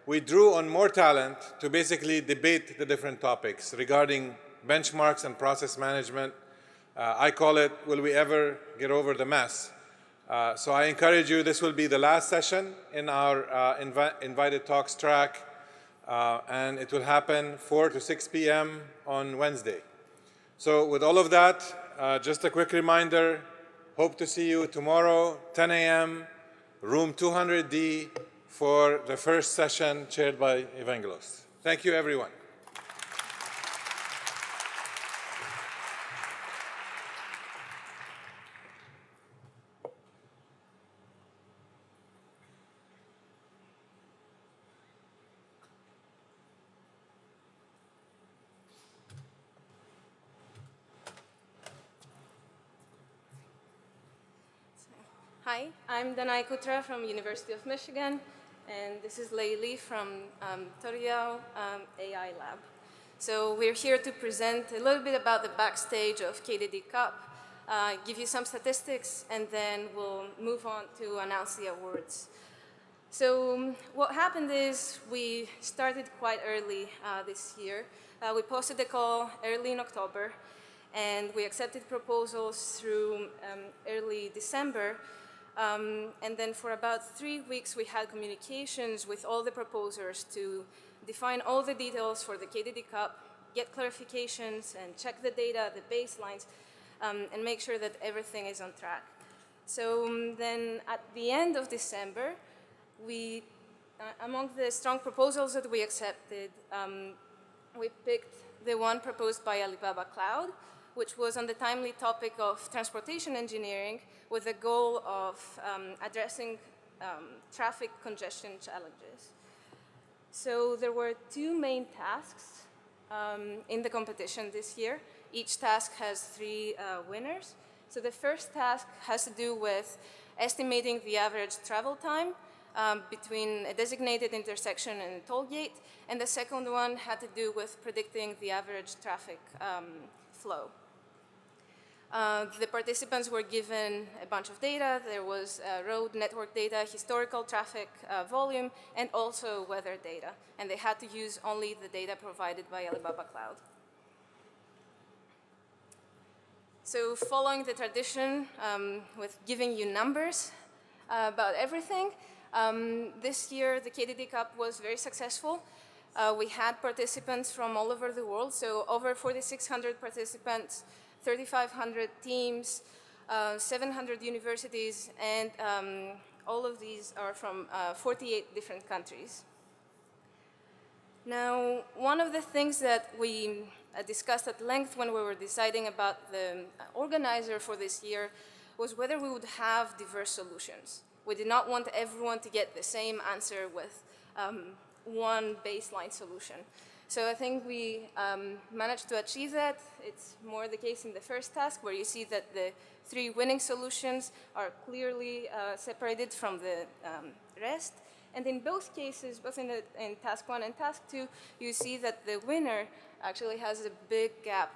we drew on more talent to basically debate the different topics regarding benchmarks and process management. I call it, will we ever get over the mess? So I encourage you, this will be the last session in our invited talks track, and it will happen 4 to 6 p.m. on Wednesday. So with all of that, just a quick reminder, hope to see you tomorrow, 10 a.m., room 200D, for the first session chaired by Evangelos. Thank you, everyone. Hi, I'm Danai Kutra from University of Michigan, and this is Leili from Toriao AI Lab. So we're here to present a little bit about the backstage of KDD Cup, give you some statistics, and then we'll move on to announce the awards. So what happened is we started quite early this year. We posted the call early in October, and we accepted proposals through early December. And then for about 3 weeks, we had communications with all the proposers to define all the details for the KDD Cup, get clarifications, and check the data, the baselines, and make sure that everything is on track. So then at the end of December, we, among the strong proposals that we accepted, we picked the one proposed by Alibaba Cloud, which was on the timely topic of transportation engineering with the goal of addressing traffic congestion challenges. So there were 2 main tasks in the competition this year. Each task has 3 winners. So the first task has to do with estimating the average travel time between a designated intersection and a toll gate, and the second one had to do with predicting the average traffic flow. The participants were given a bunch of data. There was road network data, historical traffic volume, and also weather data. And they had to use only the data provided by Alibaba Cloud. So following the tradition with giving you numbers about everything, this year the KDD Cup was very successful. We had participants from all over the world, so over 4,600 participants, 3,500 teams, 700 universities, and all of these are from 48 different countries. Now, one of the things that we discussed at length when we were deciding about the organizer for this year was whether we would have diverse solutions. We did not want everyone to get the same answer with one baseline solution. So I think we managed to achieve that. It's more the case in the first task, where you see that the 3 winning solutions are clearly separated from the rest. And in both cases, both in task 1 and task 2, you see that the winner actually has a big gap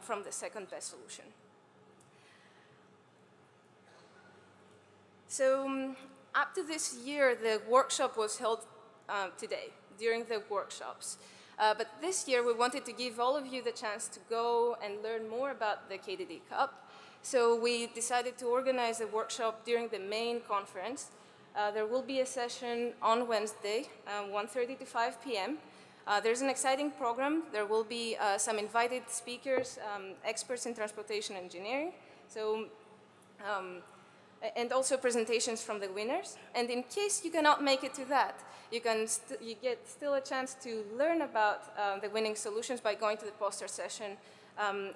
from the second best solution. So up to this year, the workshop was held today, during the workshops. But this year, we wanted to give all of you the chance to go and learn more about the KDD Cup. So we decided to organize a workshop during the main conference. There will be a session on Wednesday, 1:30 to 5 p.m. There's an exciting program. There will be some invited speakers, experts in transportation engineering, and also presentations from the winners. And in case you cannot make it to that, you get still a chance to learn about the winning solutions by going to the poster session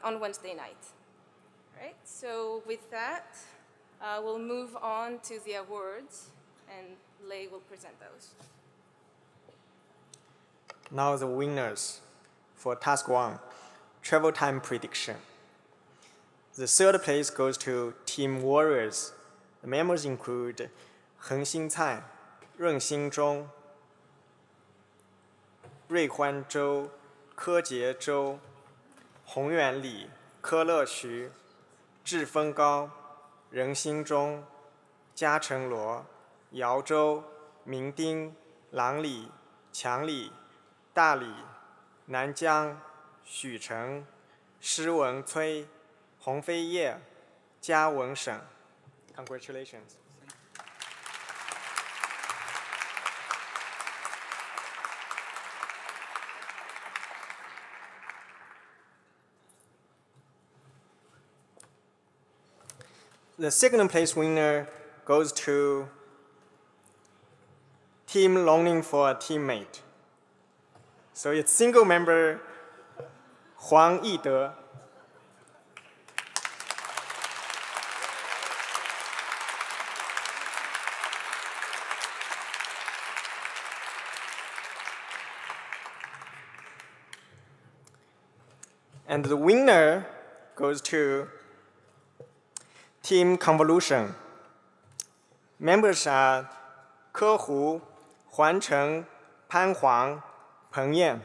on Wednesday night. Right? So with that, we'll move on to the awards, and Lei will present those. Now the winners for task 1, travel time prediction. The 3rd place goes to Team Warriors. The members include Heng Xingcai, Ren Xingzhong, 瑞欢州、柯洁州、宏远里、科乐徐、志峰高、仁兴中、嘉诚罗、瑶州、明丁、郎里、强里、大理、南江、许城、施文崔、鸿飞叶、嘉文省。Congratulations. The second place winner goes to Team Longing for a Teammate. So it's single member Huang Yide. And the winner goes to Team Convolution. Members are Ke Hu, Huan Cheng, Pan Huang, Peng Yan.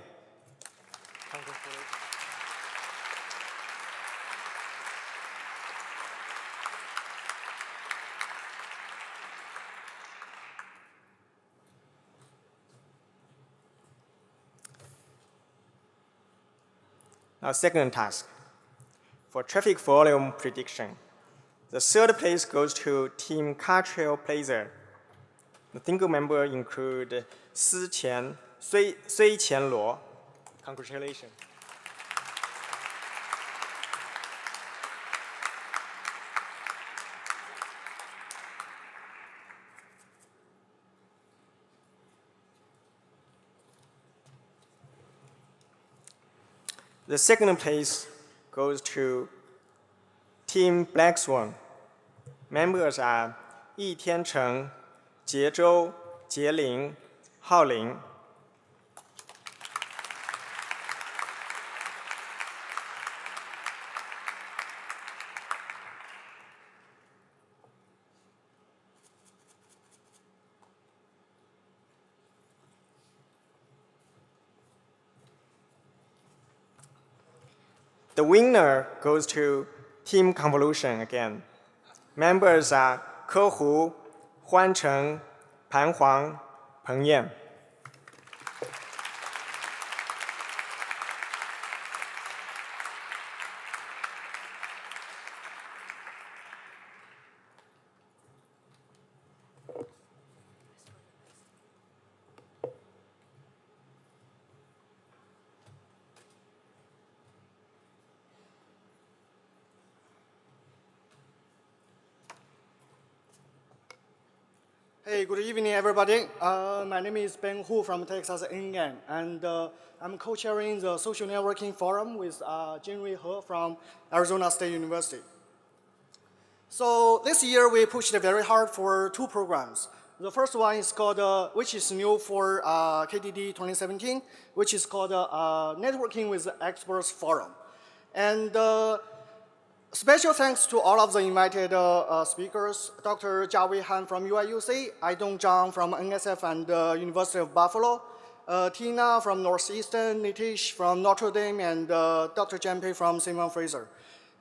Now, second task. For traffic volume prediction, the third place goes to Team Car Trailblazer. The single member include Sui Qianluo. Congratulations. The second place goes to Team Black Swan. Members are Yi Tiancheng, Jie Zhou, Jie Ling, Hao Ling. The winner goes to Team Convolution again. Members are Ke Hu, Huan Cheng, Pan Huang, Peng Yan. Hey, good evening, everybody. My name is Ben Hu from Texas A&M, and I'm co-chairing the Social Networking Forum with Jinrui He from Arizona State University. So this year, we pushed very hard for two programs. The first one is called, which is new for KDD 2017, which is called Networking with Experts Forum. And special thanks to all of the invited speakers, Dr. Jiawei Han from UIUC, Aidong Zhang from NSF and University of Buffalo, Tina from Northeastern, Nitish from Notre Dame, and Dr. Jampe from Simon Fraser.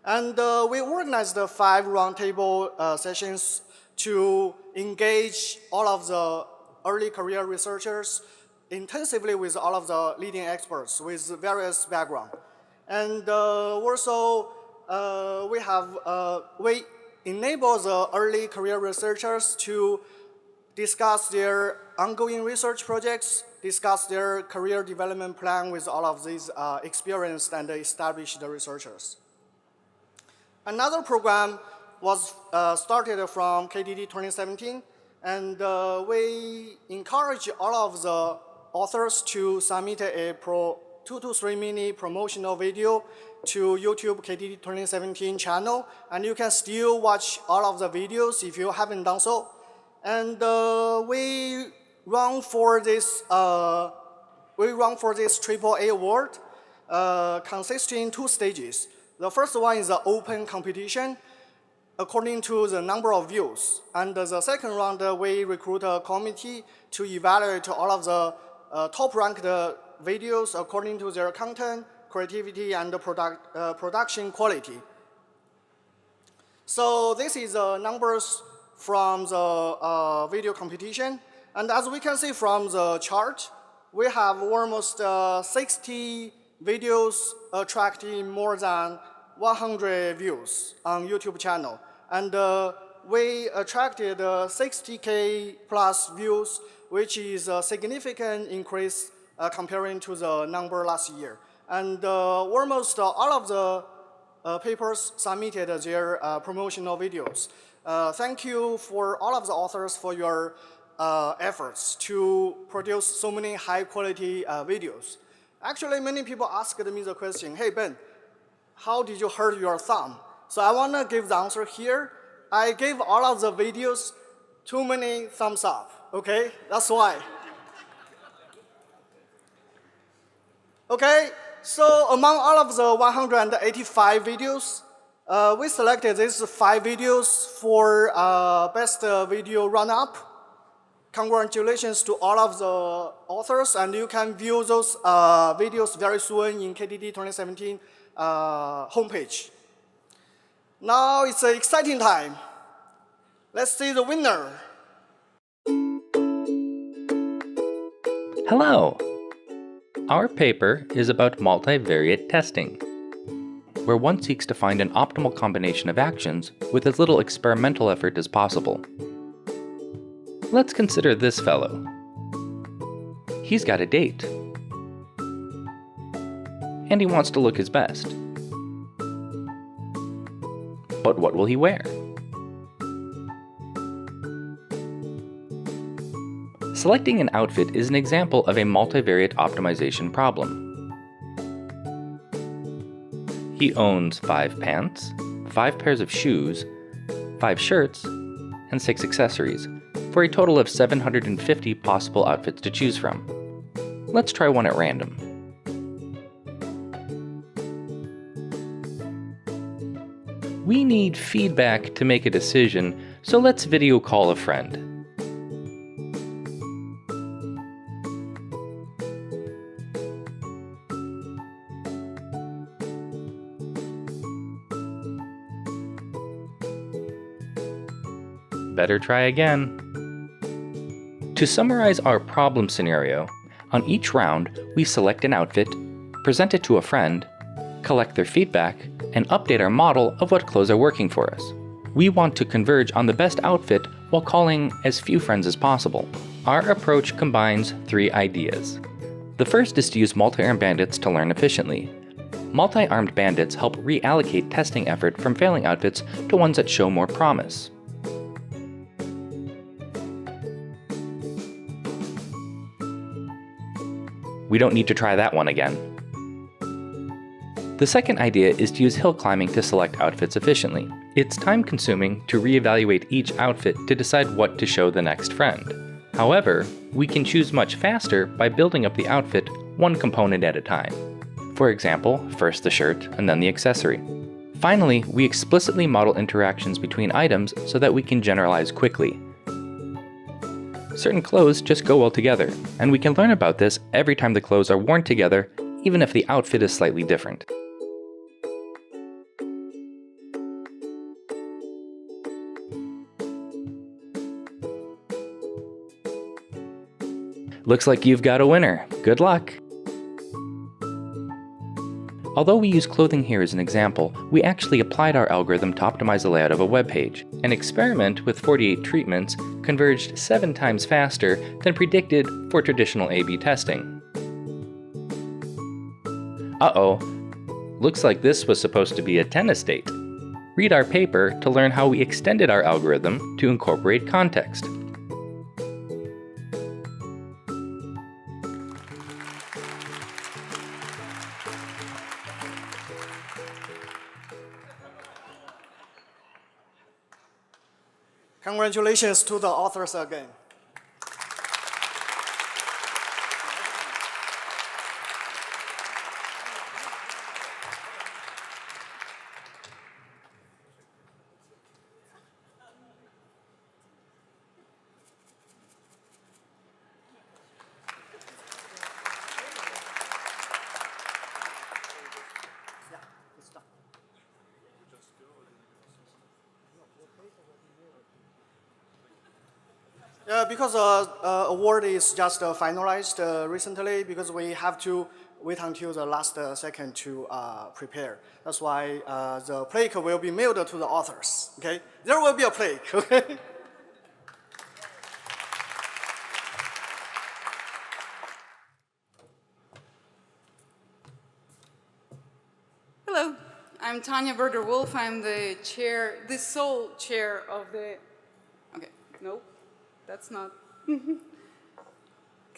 And we organized 5 roundtable sessions to engage all of the early career researchers intensively with all of the leading experts with various backgrounds. And also, we enable the early career researchers to discuss their ongoing research projects, discuss their career development plan with all of these experienced and established researchers. Another program was started from KDD 2017, and we encourage all of the authors to submit a 2 to 3 minute promotional video to YouTube KDD 2017 channel, and you can still watch all of the videos if you haven't done so. And we run for this AAA award, consisting 2 stages. The first one is the open competition, according to the number of views. And the second round, we recruit a committee to evaluate all of the top-ranked videos according to their content, creativity, and production quality. So this is the numbers from the video competition. And as we can see from the chart, we have almost 60 videos attracting more than 100 views on YouTube channel. And we attracted 60K plus views, which is a significant increase comparing to the number last year. And almost all of the papers submitted their promotional videos. Thank you for all of the authors for your efforts to produce so many high-quality videos. Actually, many people asked me the question, hey, Ben, how did you hurt your thumb? So I want to give the answer here. I gave all of the videos too many thumbs up, okay? That's why. Okay, so among all of the 185 videos, we selected these 5 videos for best video run-up. Congratulations to all of the authors, and you can view those videos very soon in KDD 2017 homepage. Now it's an exciting time. Let's see the winner. Hello! Our paper is about multivariate testing, where one seeks to find an optimal combination of actions with as little experimental effort as possible. Let's consider this fellow. He's got a date, and he wants to look his best. But what will he wear? Selecting an outfit is an example of a multivariate optimization problem. He owns 5 pants, 5 pairs of shoes, 5 shirts, and 6 accessories, for a total of 750 possible outfits to choose from. Let's try one at random. We need feedback to make a decision, so let's video call a friend. Better try again. To summarize our problem scenario, on each round, we select an outfit, present it to a friend, collect their feedback, and update our model of what clothes are working for us. We want to converge on the best outfit while calling as few friends as possible. Our approach combines 3 ideas. The first is to use multi-armed bandits to learn efficiently. Multi-armed bandits help reallocate testing effort from failing outfits to ones that show more promise. We don't need to try that one again. The second idea is to use hill climbing to select outfits efficiently. It's time-consuming to reevaluate each outfit to decide what to show the next friend. However, we can choose much faster by building up the outfit one component at a time. For example, first the shirt and then the accessory. Finally, we explicitly model interactions between items so that we can generalize quickly. Certain clothes just go well together, and we can learn about this every time the clothes are worn together, even if the outfit is slightly different. Looks like you've got a winner. Good luck! Although we use clothing here as an example, we actually applied our algorithm to optimize the layout of a web page. An experiment with 48 treatments converged 7 times faster than predicted for traditional A/B testing. Uh-oh, looks like this was supposed to be a tennis date. Read our paper to learn how we extended our algorithm to incorporate context. Congratulations to the authors again. Because award is just finalized recently, because we have to wait until the last second to prepare. That's why the plaque will be mailed to the authors. Okay, there will be a plaque. Okay. Hello, I'm Tanya Berger-Wolf. I'm the chair, the sole chair of the. Okay, no, that's not. Can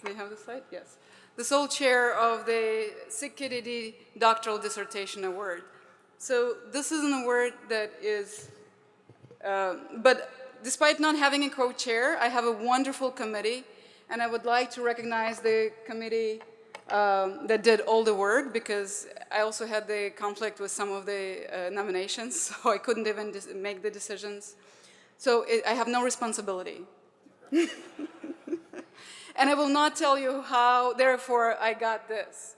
I have the slide? Yes. The sole chair of the KDD Doctoral Dissertation Award. So this is an award that is, but despite not having a co-chair, I have a wonderful committee, and I would like to recognize the committee that did all the work, because I also had the conflict with some of the nominations, so I couldn't even make the decisions. So I have no responsibility. And I will not tell you how, therefore, I got this,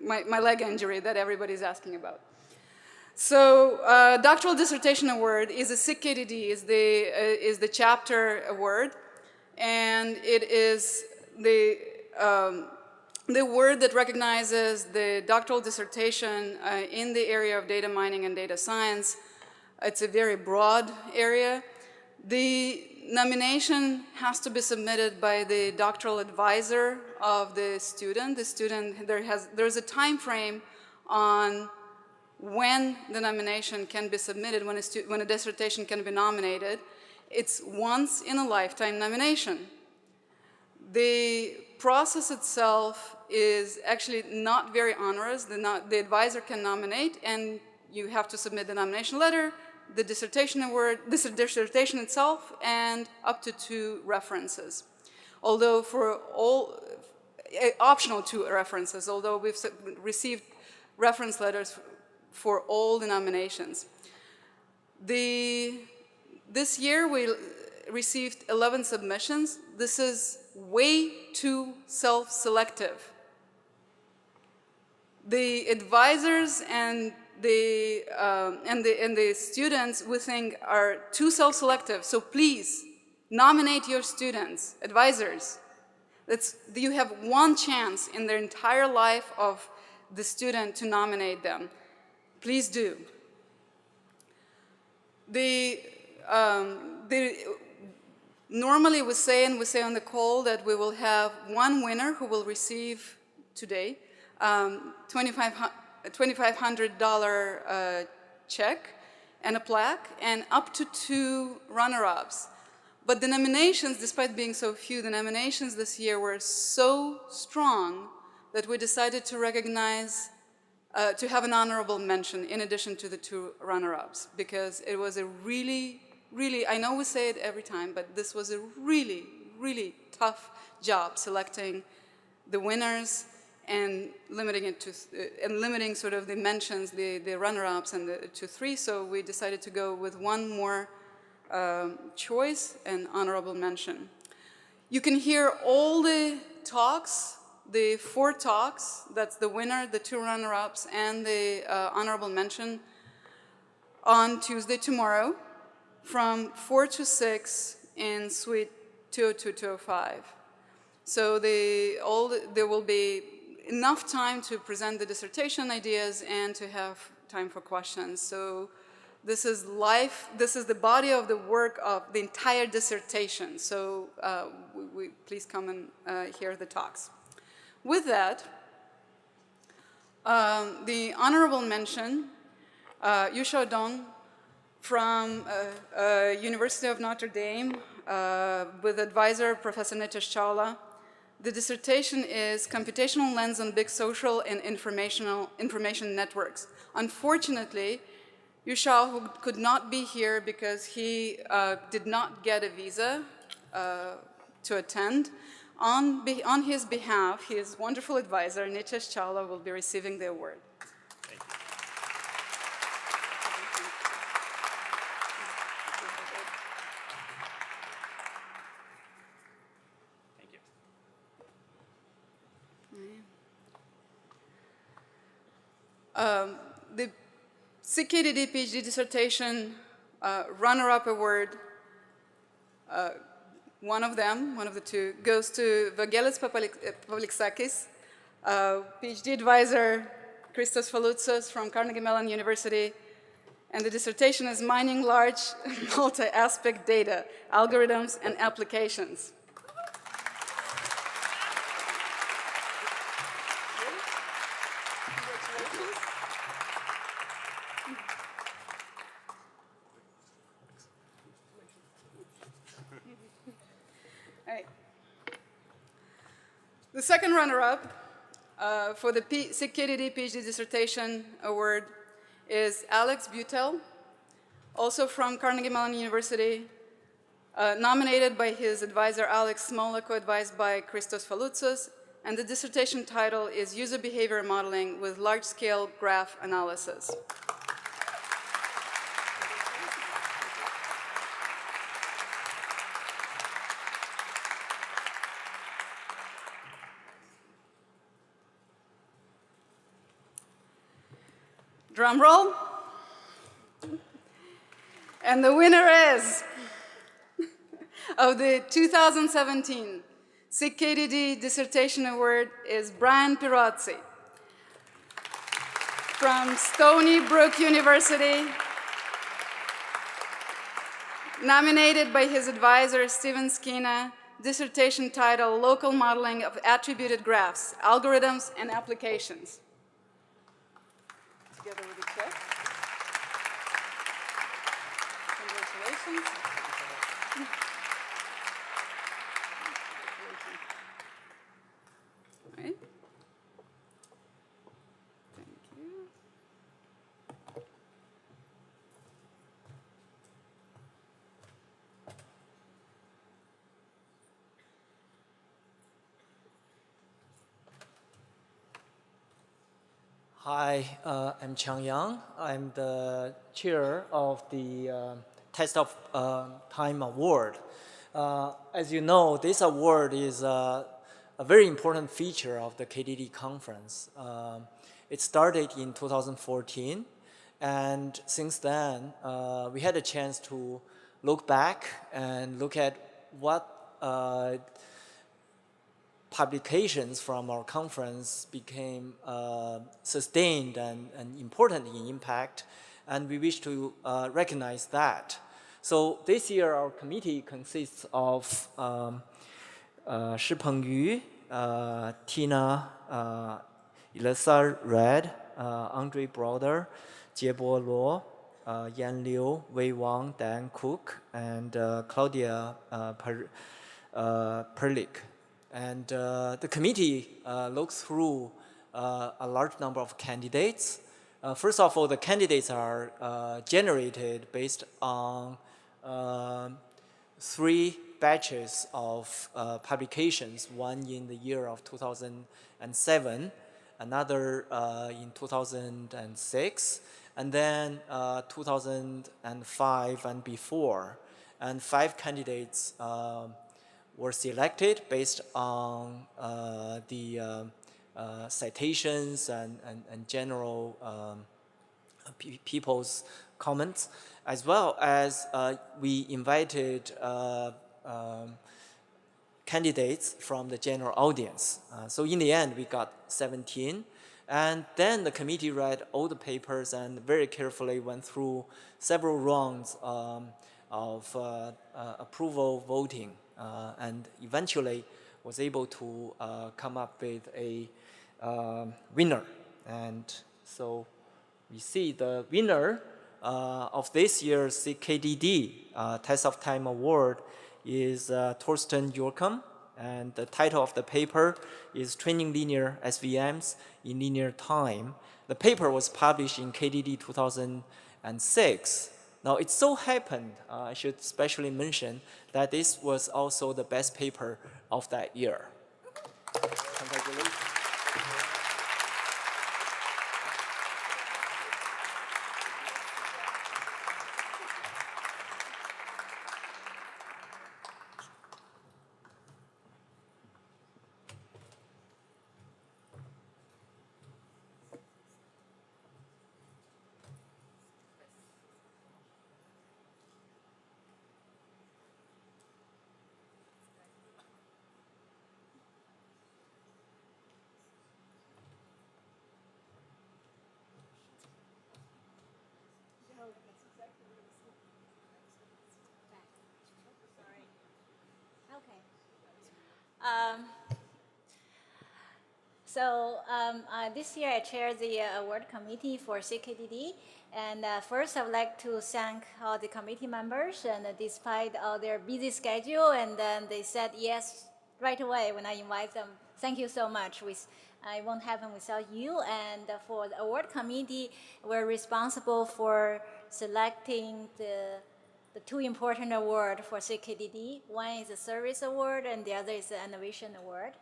my leg injury that everybody's asking about. So Doctoral Dissertation Award is a KDD, is the chapter award, and it is the award that recognizes the doctoral dissertation in the area of data mining and data science. It's a very broad area. The nomination has to be submitted by the doctoral advisor of the student. The student, there's a time frame on when the nomination can be submitted, when a dissertation can be nominated. It's once in a lifetime nomination. The process itself is actually not very onerous. The advisor can nominate, and you have to submit the nomination letter, the dissertation award, the dissertation itself, and up to 2 references. Although for all, optional 2 references, although we've received reference letters for all the nominations. This year we received 11 submissions. This is way too self-selective. The advisors and the students, we think, are too self-selective. So please nominate your students, advisors. You have one chance in their entire life of the student to nominate them. Please do. Normally we say on the call that we will have one winner who will receive today $2,500 check and a plaque, and up to 2 runner-ups. But the nominations, despite being so few, the nominations this year were so strong that we decided to recognize, to have an honorable mention in addition to the 2 runner-ups, because it was a really, I know we say it every time, but this was a really, really tough job selecting the winners and limiting sort of the mentions, the runner-ups and the 2-3. So we decided to go with one more choice and honorable mention. You can hear all the talks, the 4 talks, that's the winner, the 2 runner-ups, and the honorable mention, on Tuesday, tomorrow, from 4 to 6 in suite 202-205. So there will be enough time to present the dissertation ideas and to have time for questions. So this is the body of the work of the entire dissertation. So please come and hear the talks. With that, the honorable mention, Yushao Dong from University of Notre Dame, with advisor Professor Nitish Chawla. The dissertation is Computational Lens on Big Social and Information Networks. Unfortunately, Yushao, who could not be here because he did not get a visa to attend, on his behalf, his wonderful advisor, Nitish Chawla, will be receiving the award. Thank you. The KDD PhD dissertation runner-up award One of them, one of the two, goes to Vangelis Pavlikakis, PhD advisor Christos Faloutsas from Carnegie Mellon University, and the dissertation is Mining Large Multi-Aspect Data, Algorithms and Applications. The second runner-up for the KDD PhD Dissertation Award is Alex Butel, also from Carnegie Mellon University, nominated by his advisor Alex Smola, co-advised by Christos Faloutsas, and the dissertation title is User Behavior Modeling with Large-Scale Graph Analysis. Drum roll. And the winner is of the 2017 KDD Dissertation Award is Brian Pirozzi from Stony Brook University, nominated by his advisor Steven Skina, dissertation title Local Modeling of Attributed Graphs, Algorithms and Applications. Together with the check. Congratulations. All right. Thank you. Hi, I'm Chang Yang. I'm the chair of the Test of Time Award. As you know, this award is a very important feature of the KDD conference. It started in 2014, and since then, we had a chance to look back and look at what publications from our conference became sustained and important in impact, and we wish to recognize that. So this year our committee consists of Shipeng Yu, Tina, Elisa Red, Andre Broder, Jiebo Luo, Yan Liu, Wei Wang, Dan Cook, and Claudia Perlik. And the committee looked through a large number of candidates. First of all, the candidates are generated based on 3 batches of publications, one in the year of 2007, another in 2006, and then 2005 and before. And 5 candidates were selected based on the citations and general people's comments, as well as we invited candidates from the general audience. So in the end, we got 17. And then the committee read all the papers and very carefully went through several rounds of approval voting. And eventually was able to come up with a winner. And so we see the winner of this year's KDD Test of Time Award is Torsten Jorkum, and the title of the paper is Training Linear SVMs in Linear Time. The paper was published in KDD 2006. Now, it so happened, I should especially mention, that this was also the best paper of that year. Congratulations. This year I chair the award committee for CKDD, and first I would like to thank all the committee members, and despite all their busy schedule, and then they said yes right away when I invite them. Thank you so much. It won't happen without you. And for the award committee, we're responsible for selecting the two important awards for CKDD. One is the Service Award, and the other is the Innovation Award.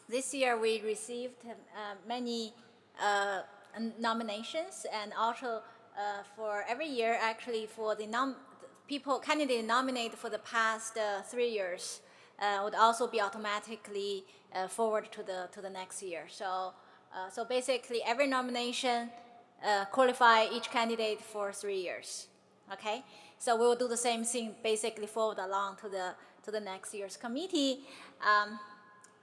This year we received many nominations, and also for every year, actually, for the candidates nominated for the past 3 years would also be automatically forwarded to the next year. So basically, every nomination qualify each candidate for 3 years. Okay, so we will do the same thing, basically forward along to the next year's committee.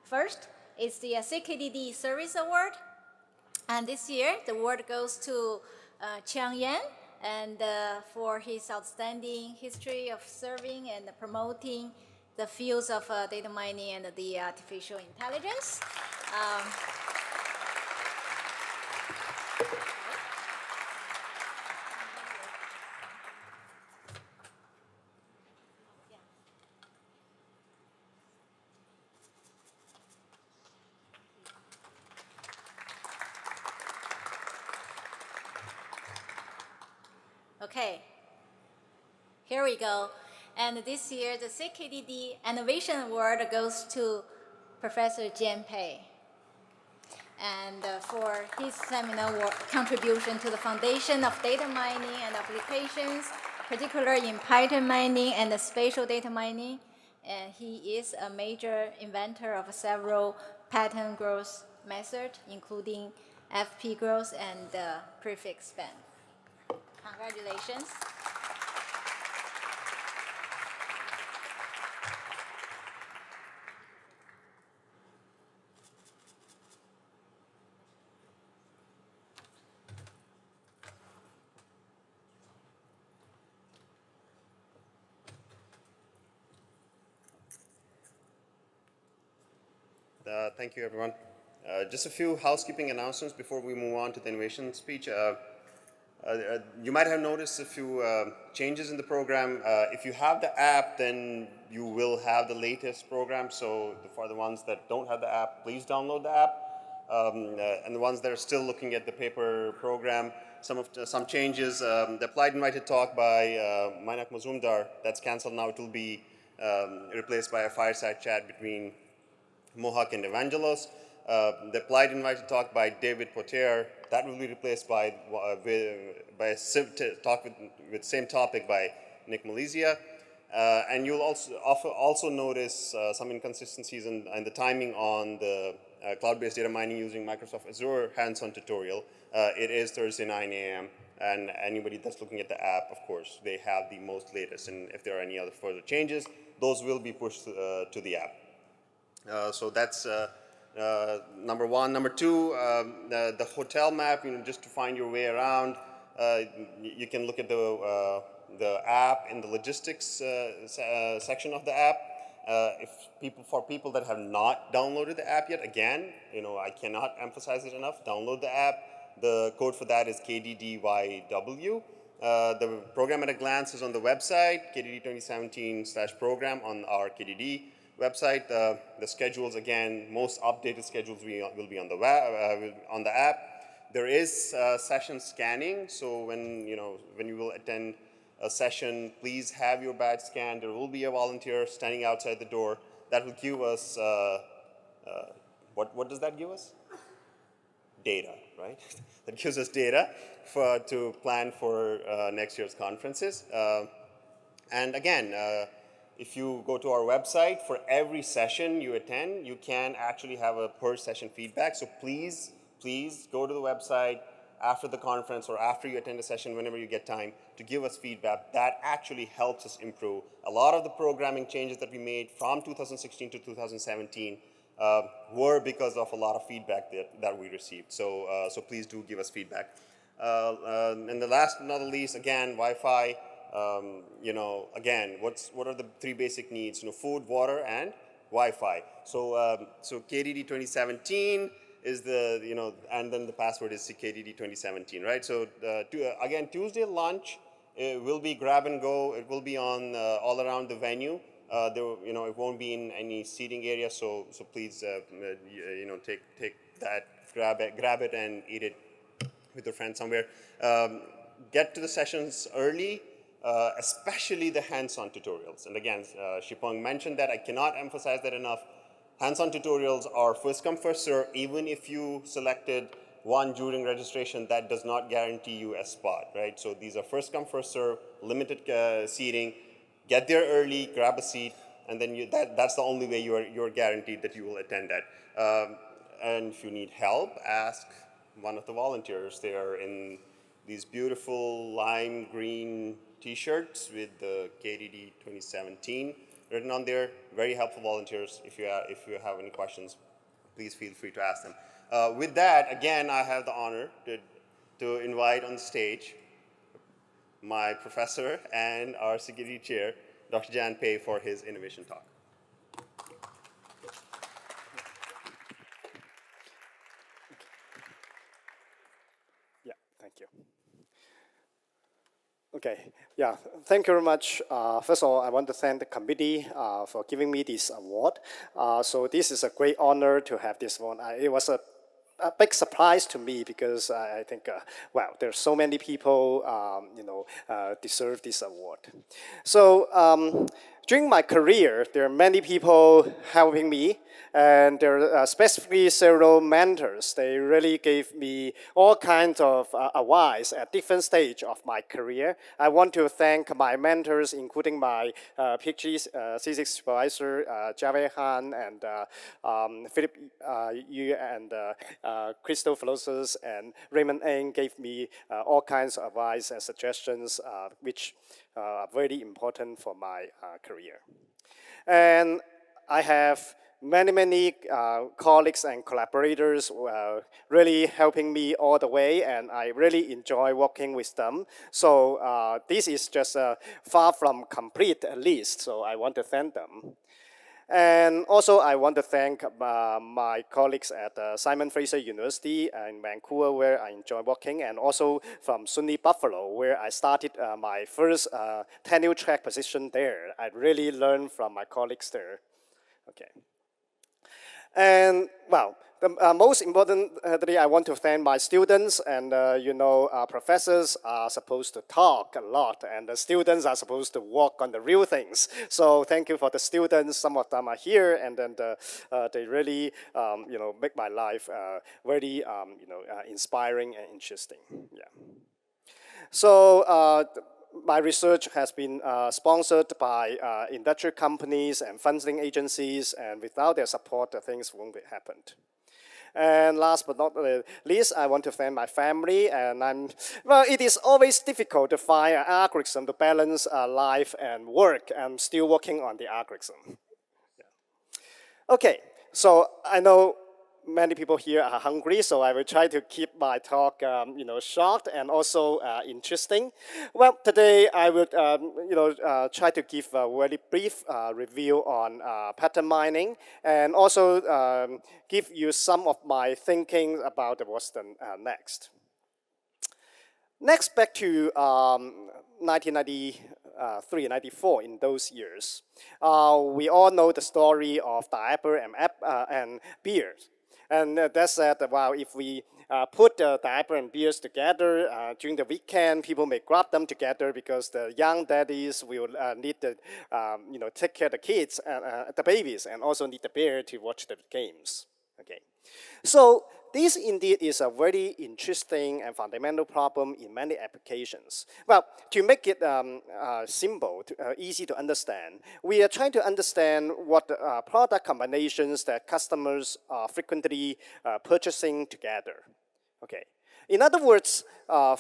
First is the CKDD Service Award, and this year the award goes to Chiang Yan, and for his outstanding history of serving and promoting the fields of data mining and the artificial intelligence. Okay, here we go. And this year, the CKDD Innovation Award goes to Professor Jian Pei, and for his seminal contribution to the foundation of data mining and applications, particularly in Python mining and spatial data mining. And he is a major inventor of several pattern growth methods, including FP growth and prefix span. Congratulations. Thank you, everyone. Just a few housekeeping announcements before we move on to the innovation speech. You might have noticed a few changes in the program. If you have the app, then you will have the latest program. So for the ones that don't have the app, please download the app. And the ones that are still looking at the paper program, some changes. The applied invited talk by Mainak Mazumdar, that's canceled now. It will be replaced by a fireside chat between Mohawk and Evangelos. The applied invited talk by David Potier, that will be replaced by a talk with same topic by Nick Malaysia. And you'll also notice some inconsistencies in the timing on the cloud-based data mining using Microsoft Azure hands-on tutorial. It is Thursday 9 a.m. and anybody that's looking at the app, of course, they have the most latest. And if there are any other further changes, those will be pushed to the app. So that's number one. Number two, the hotel map, just to find your way around, you can look at the app in the logistics section of the app. For people that have not downloaded the app yet, again, I cannot emphasize it enough, download the app. The code for that is KDDYW. The program at a glance is on the website, KDD 2017/program on our KDD website. The schedules, again, most updated schedules will be on the web, on the app. There is session scanning, so when you will attend a session, please have your badge scanned. There will be a volunteer standing outside the door. That will give us what does that give us? Data, right? That gives us data to plan for next year's conferences. And again, if you go to our website, for every session you attend, you can actually have a per session feedback. So please go to the website after the conference or after you attend a session, whenever you get time, to give us feedback. That actually helps us improve. A lot of the programming changes that we made from 2016 to 2017 were because of a lot of feedback that we received. So please do give us feedback. And the last but not the least, again, Wi-Fi. again, what are the three basic needs? Food, water, and Wi-Fi. So KDD 2017 is and then the password is KDD 2017, right? So again, Tuesday lunch will be grab and go. It will be on all around the venue. It won't be in any seating area. So please, take that, grab it, and eat it with your friends somewhere. Get to the sessions early, especially the hands-on tutorials. And again, Shipeng mentioned that. I cannot emphasize that enough. Hands-on tutorials are first come, first serve. Even if you selected one during registration, that does not guarantee you a spot, right? So these are first come, first serve, limited seating. Get there early, grab a seat, and then that's the only way you're guaranteed that you will attend that. And if you need help, ask one of the volunteers. They are in these beautiful lime green T-shirts with the KDD 2017 written on there. Very helpful volunteers. If you have any questions, please feel free to ask them. With that, again, I have the honor to invite on stage my professor and our security chair, Dr. Jan Pei, for his innovation talk. Yeah, thank you. Okay, yeah, thank you very much. First of all, I want to thank the committee for giving me this award. So this is a great honor to have this one. It was a big surprise to me because I think, wow, there's so many people, deserve this award. So during my career, there are many people helping me, and there are specifically several mentors. They really gave me all kinds of advice at different stages of my career. I want to thank my mentors, including my PhD physics supervisor, Javed Han, and Philip Yu, and Crystal Philosophers, and Raymond Ng gave me all kinds of advice and suggestions, which are very important for my career. And I have many colleagues and collaborators who are really helping me all the way, and I really enjoy working with them. So this is just far from complete list, so I want to thank them. And also, I want to thank my colleagues at Simon Fraser University in Vancouver, where I enjoy working, and also from SUNY Buffalo, where I started my first tenure track position there. I really learned from my colleagues there. Okay. And, well, the most importantly, I want to thank my students, and professors are supposed to talk a lot, and the students are supposed to work on the real things. So thank you for the students. Some of them are here, and then they really, make my life very, inspiring and interesting. Yeah. So my research has been sponsored by industrial companies and funding agencies, and without their support, things won't have happened. And last but not least, I want to thank my family. And it is always difficult to find an algorithm to balance life and work. I'm still working on the algorithm. Yeah. Okay, so I know many people here are hungry, so I will try to keep my talk, short and also interesting. Well, today I would, try to give a very brief review on pattern mining, and also give you some of my thinking about what's the next. Next, back to 1993, 94, in those years. We all know the story of diaper and beer. And that said, well, if we put diaper and beers together during the weekend, people may grab them together because the young daddies will need to, take care of the kids, the babies, and also need the beer to watch the games. Okay, so this indeed is a very interesting and fundamental problem in many applications. Well, to make it simple, easy to understand, we are trying to understand what product combinations that customers are frequently purchasing together. Okay. In other words,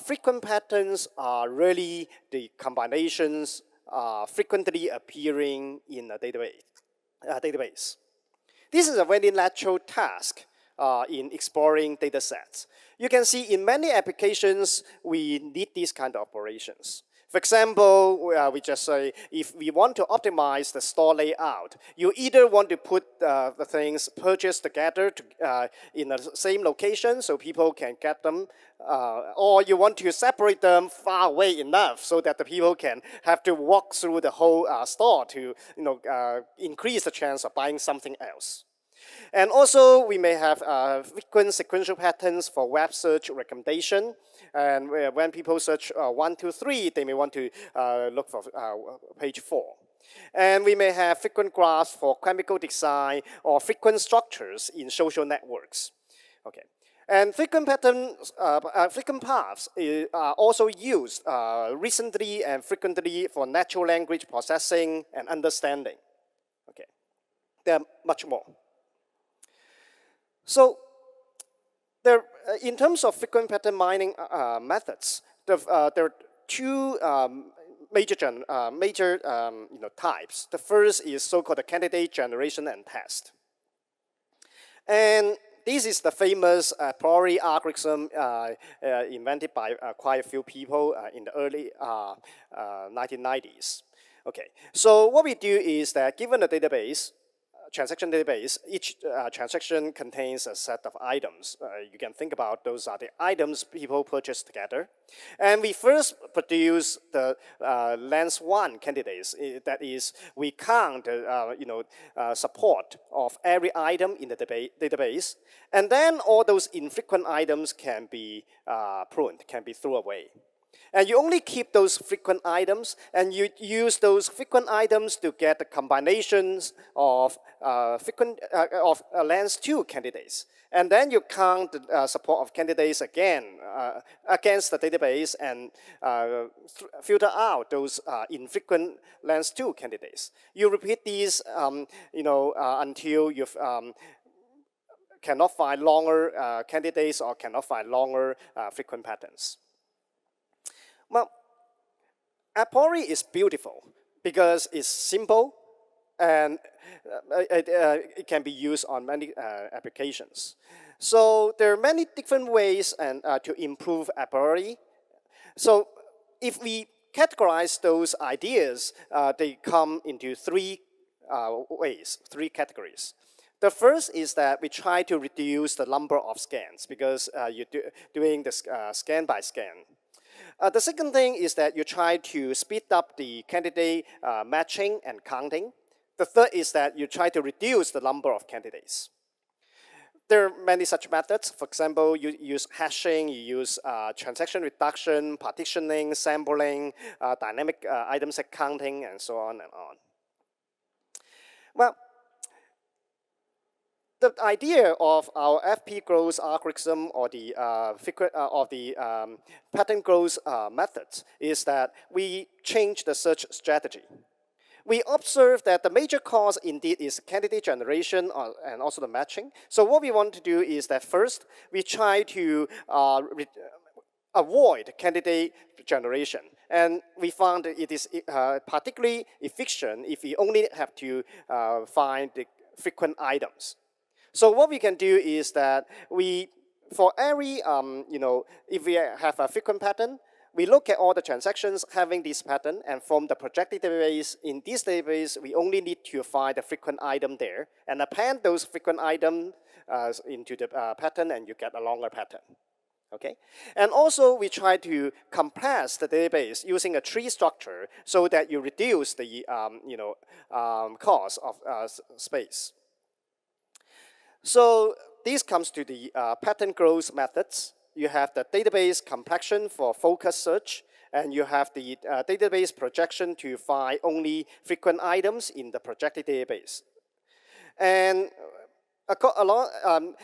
frequent patterns are really the combinations frequently appearing in a database. This is a very natural task in exploring data sets. You can see in many applications, we need these kind of operations. For example, we just say, if we want to optimize the store layout, you either want to put the things purchased together in the same location so people can get them, or you want to separate them far away enough so that the people can have to walk through the whole store to increase the chance of buying something else. And also, we may have frequent sequential patterns for web search recommendation. And when people search 1, 2, 3, they may want to look for page 4. And we may have frequent graphs for chemical design or frequent structures in social networks. Okay. And frequent patterns, frequent paths are also used recently and frequently for natural language processing and understanding. Okay. There are much more. So, in terms of frequent pattern mining methods, there are two major types. The first is so-called the candidate generation and test. And this is the famous a priori algorithm invented by quite a few people in the early 1990s. Okay, so what we do is that given a database, transaction database, each transaction contains a set of items. You can think about those are the items people purchase together. And we first produce the lens 1 candidates. That is, we count support of every item in the database. And then all those infrequent items can be pruned, can be thrown away. And you only keep those frequent items, and you use those frequent items to get the combinations of lens 2 candidates. And then you count the support of candidates again against the database and filter out those infrequent lens 2 candidates. You repeat these until you cannot find longer candidates or cannot find longer frequent patterns. Well, a priori is beautiful because it's simple and it can be used on many applications. So there are many different ways to improve a priori. So if we categorize those ideas, they come into three ways, 3 categories. The first is that we try to reduce the number of scans because you're doing the scan by scan. The second thing is that you try to speed up the candidate matching and counting. The third is that you try to reduce the number of candidates. There are many such methods. For example, you use hashing, you use transaction reduction, partitioning, sampling, dynamic item set counting, and so on and on. Well, the idea of our FP growth algorithm or the pattern growth methods is that we change the search strategy. We observe that the major cause indeed is candidate generation and also the matching. So what we want to do is that first we try to avoid candidate generation. And we found that it is particularly efficient if we only have to find the frequent items. So what we can do is that for every, if we have a frequent pattern, we look at all the transactions having this pattern, and from the projected database, in this database, we only need to find the frequent item there, and append those frequent items into the pattern, and you get a longer pattern. Okay, and also we try to compress the database using a tree structure so that you reduce the cost of space. So this comes to the pattern growth methods. You have the database complexion for focus search, and you have the database projection to find only frequent items in the projected database. And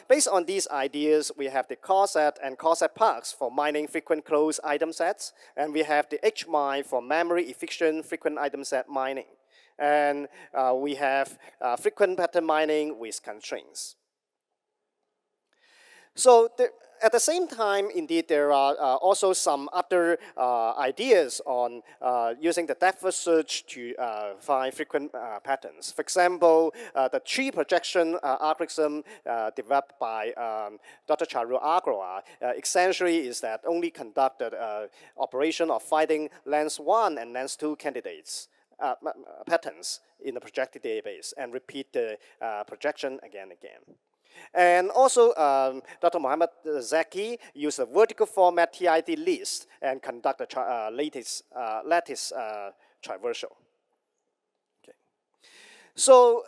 based on these ideas, we have the cosset and cosset parks for mining frequent closed item sets, and we have the HMine for memory efficient frequent item set mining. And we have frequent pattern mining with constraints. So at the same time, indeed, there are also some other ideas on using the depth first search to find frequent patterns. For example, the tree projection algorithm developed by Dr. Charu Agarwal essentially is that only conducted operation of finding lens 1 and lens 2 candidates. Patterns in the projected database and repeat the projection again and again. And also, Dr. Mohammed Zaki used a vertical format TID list and conduct a lattice traversal. Okay. So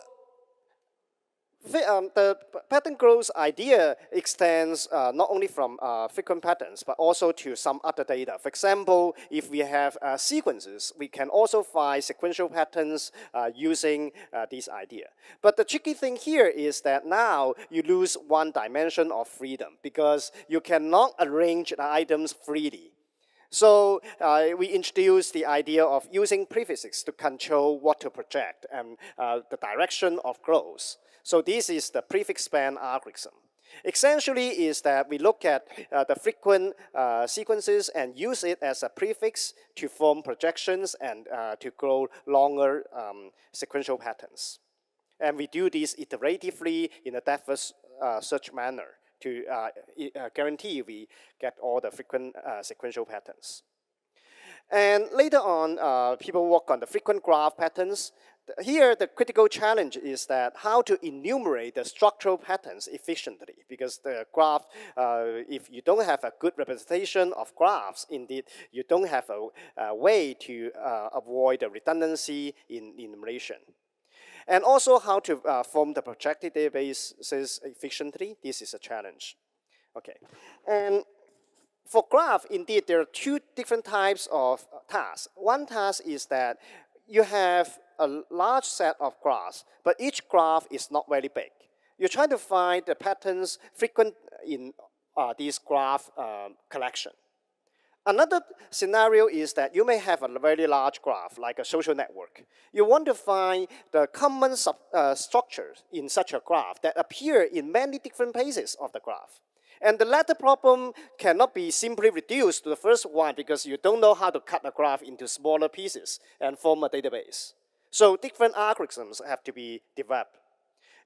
the pattern growth idea extends not only from frequent patterns, but also to some other data. For example, if we have sequences, we can also find sequential patterns using this idea. But the tricky thing here is that now you lose one dimension of freedom because you cannot arrange the items freely. So we introduced the idea of using prefixes to control what to project and the direction of growth. So this is the prefix span algorithm. Essentially is that we look at the frequent sequences and use it as a prefix to form projections and to grow longer sequential patterns. And we do this iteratively in a depth first search manner to guarantee we get all the frequent sequential patterns. And later on, people work on the frequent graph patterns. Here, the critical challenge is that how to enumerate the structural patterns efficiently, because the graph, if you don't have a good representation of graphs, indeed, you don't have a way to avoid the redundancy in enumeration. And also how to form the projected databases efficiently. This is a challenge. Okay, and for graph, indeed, there are two different types of tasks. One task is that you have a large set of graphs, but each graph is not very big. You're trying to find the patterns frequent in this graph collection. Another scenario is that you may have a very large graph, like a social network. You want to find the common structures in such a graph that appear in many different places of the graph. And the latter problem cannot be simply reduced to the first one because you don't know how to cut a graph into smaller pieces and form a database. So different algorithms have to be developed.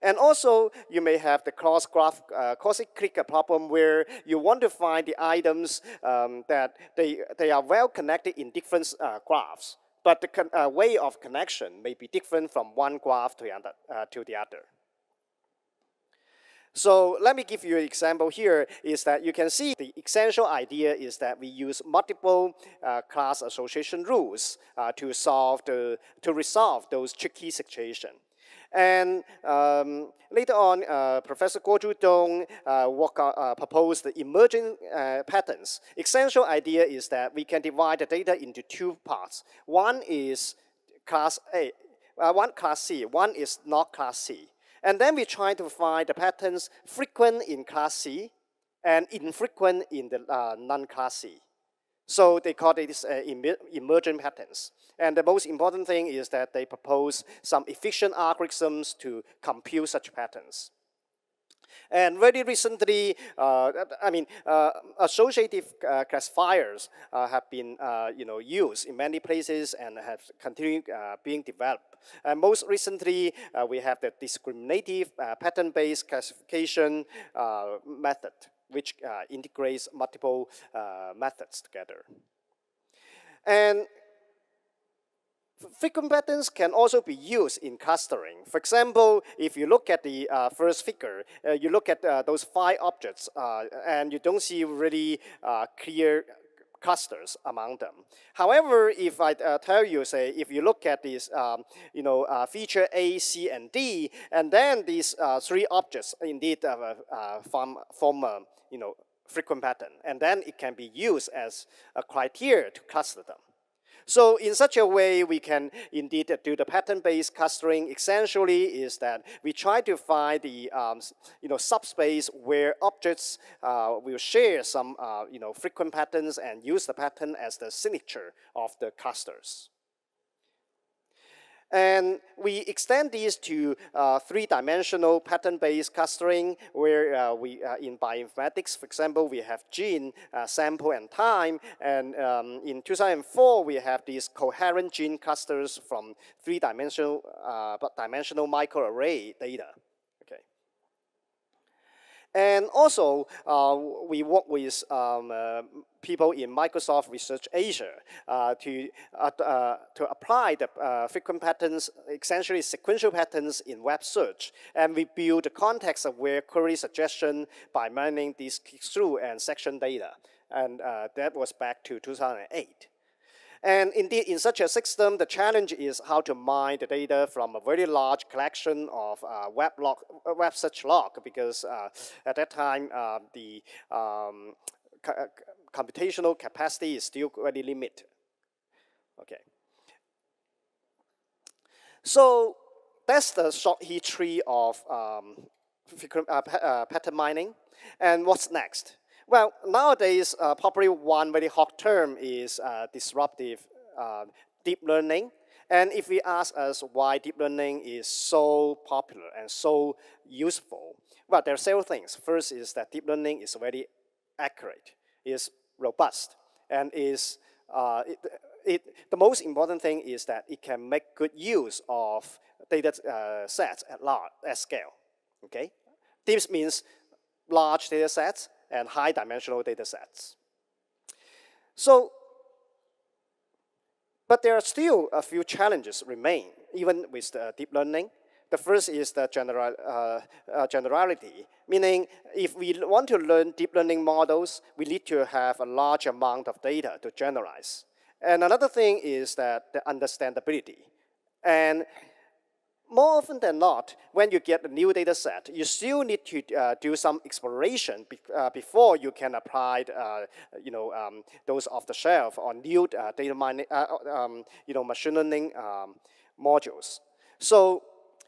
And also, you may have the cross-click problem where you want to find the items that they are well connected in different graphs, but the way of connection may be different from one graph to the other. So let me give you an example here, is that you can see the essential idea is that we use multiple class association rules to resolve those tricky situations. And later on, Professor Guozhu Dong proposed the emerging patterns. Essential idea is that we can divide the data into two parts. One is class A, one class C, one is not class C. And then we try to find the patterns frequent in class C and infrequent in the non-class C. So they call this emergent patterns. And the most important thing is that they propose some efficient algorithms to compute such patterns. And very recently, associative classifiers have been used in many places and have continued being developed. And most recently, we have the discriminative pattern-based classification method, which integrates multiple methods together. And frequent patterns can also be used in clustering. For example, if you look at the first figure, you look at those 5 objects, and you don't see really clear clusters among them. However, if I tell you, say, if you look at these, feature A, C, and D, and then these 3 objects indeed form a, frequent pattern, and then it can be used as a criteria to cluster them. So in such a way, we can indeed do the pattern-based clustering. Essentially is that we try to find the subspace where objects will share some frequent patterns and use the pattern as the signature of the clusters. And we extend these to three-dimensional pattern-based clustering, where in bioinformatics, for example, we have gene, sample, and time. And in 2004, we have these coherent gene clusters from three-dimensional dimensional microarray data. Okay. And also, we work with people in Microsoft Research Asia to apply the frequent patterns, essentially sequential patterns in web search. And we build the context-aware query suggestion by mining these click-through and section data. And that was back to 2008. And indeed, in such a system, the challenge is how to mine the data from a very large collection of web search log, because at that time, the computational capacity is still very limited. Okay. So that's the short history of pattern mining. And what's next? Well, nowadays, probably one very hot term is disruptive deep learning. And if we ask us why deep learning is so popular and so useful, well, there are several things. First is that deep learning is very accurate, is robust, and is the most important thing is that it can make good use of data sets at scale. Okay, this means large data sets and high-dimensional data sets. So, but there are still a few challenges remain, even with the deep learning. The first is the generality, meaning if we want to learn deep learning models, we need to have a large amount of data to generalize. And another thing is that the understandability. And more often than not, when you get a new data set, you still need to do some exploration before you can apply, those off the shelf or new data mining, machine learning modules. So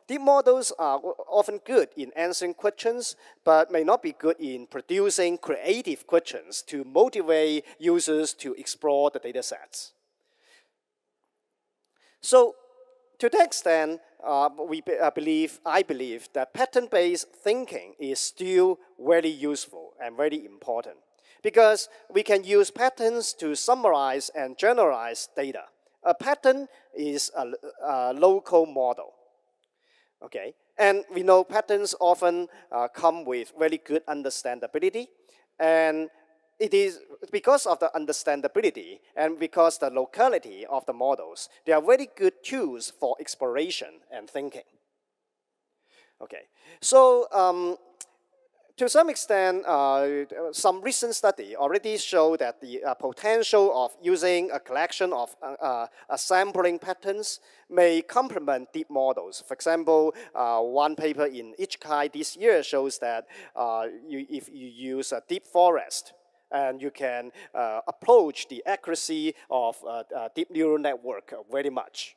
deep models are often good in answering questions, but may not be good in producing creative questions to motivate users to explore the data sets. So to that extent, I believe that pattern-based thinking is still very useful and very important, because we can use patterns to summarize and generalize data. A pattern is a local model, okay? And we know patterns often come with very good understandability, and it is because of the understandability and because the locality of the models, they are very good tools for exploration and thinking. Okay, so to some extent, some recent study already show that the potential of using a collection of sampling patterns may complement deep models. For example, one paper in Ichikai this year shows that if you use a deep forest, and you can approach the accuracy of a deep neural network very much.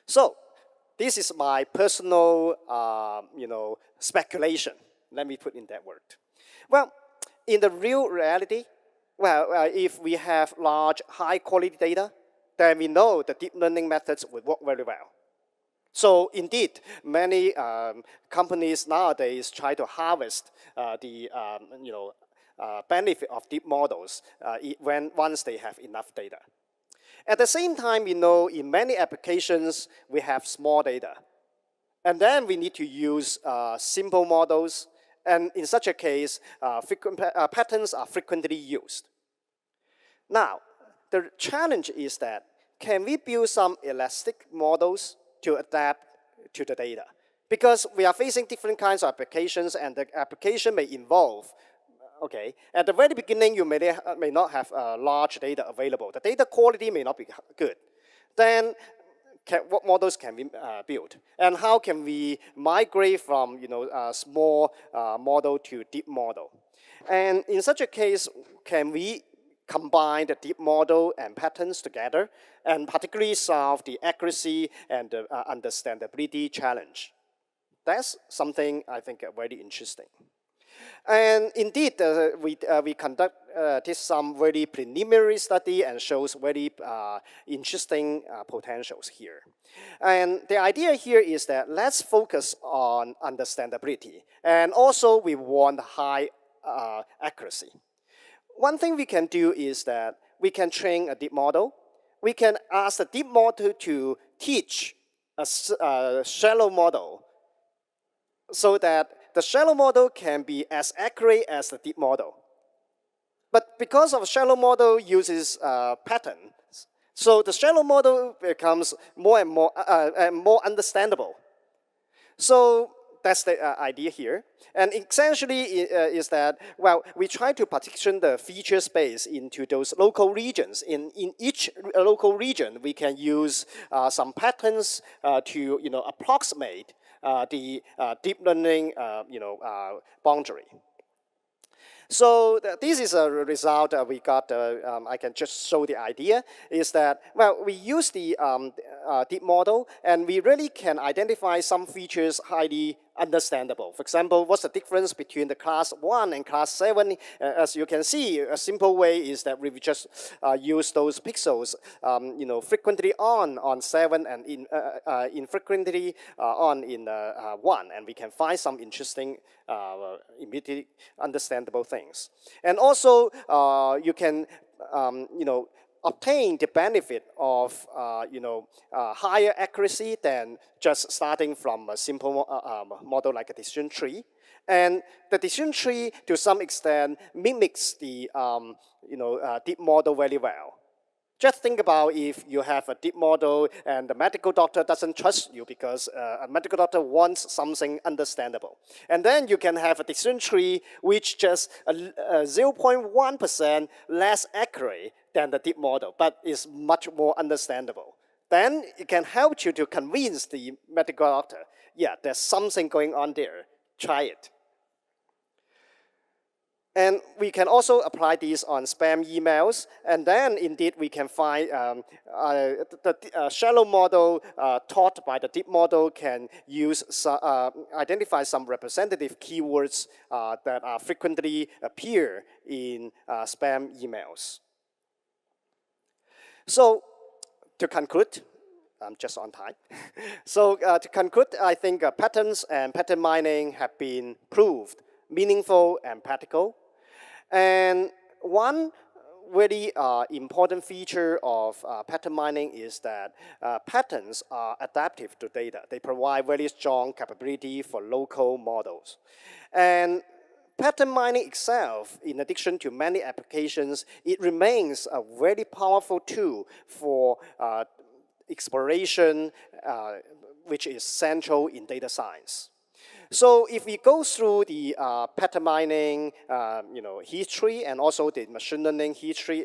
So this is my personal, speculation. Let me put in that word. Well, in the real reality, if we have large, high-quality data, then we know the deep learning methods will work very well. So indeed, many companies nowadays try to harvest the benefit of deep models once they have enough data. At the same time, we know in many applications we have small data, and then we need to use simple models. And in such a case, patterns are frequently used. Now, the challenge is that can we build some elastic models to adapt to the data? Because we are facing different kinds of applications, and the application may involve, okay, at the very beginning, you may not have large data available. The data quality may not be good. Then what models can we build? And how can we migrate from a small model to deep model? And in such a case, can we combine the deep model and patterns together, and particularly solve the accuracy and the understandability challenge? That's something I think very interesting. And indeed, we conducted some very preliminary study and shows very interesting potentials here. And the idea here is that let's focus on understandability. And also we want high accuracy. One thing we can do is that we can train a deep model. We can ask the deep model to teach a shallow model so that the shallow model can be as accurate as the deep model. But because of shallow model uses patterns, so the shallow model becomes more and more understandable. So that's the idea here. And essentially is that, well, we try to partition the feature space into those local regions. In each local region, we can use some patterns to approximate the deep learning boundary. So this is a result we got. I can just show the idea, is that, well, we use the deep model, and we really can identify some features highly understandable. For example, what's the difference between the class 1 and class 7? As you can see, a simple way is that we just use those pixels, frequently on 7 and infrequently on in 1, and we can find some interesting, immediately understandable things. And also, you can, obtain the benefit of higher accuracy than just starting from a simple model like a decision tree. And the decision tree, to some extent, mimics the deep model very well. Just think about if you have a deep model and the medical doctor doesn't trust you because a medical doctor wants something understandable. And then you can have a decision tree which just 0.1% less accurate than the deep model, but is much more understandable. Then it can help you to convince the medical doctor, yeah, there's something going on there, try it. And we can also apply these on spam emails, and then indeed we can find the shallow model taught by the deep model can use identify some representative keywords that frequently appear in spam emails. So to conclude, I'm just on time. So to conclude, I think patterns and pattern mining have been proved meaningful and practical. And one very important feature of pattern mining is that patterns are adaptive to data. They provide very strong capability for local models. And pattern mining itself, in addition to many applications, it remains a very powerful tool for exploration, which is central in data science. So if we go through the pattern mining history and also the machine learning history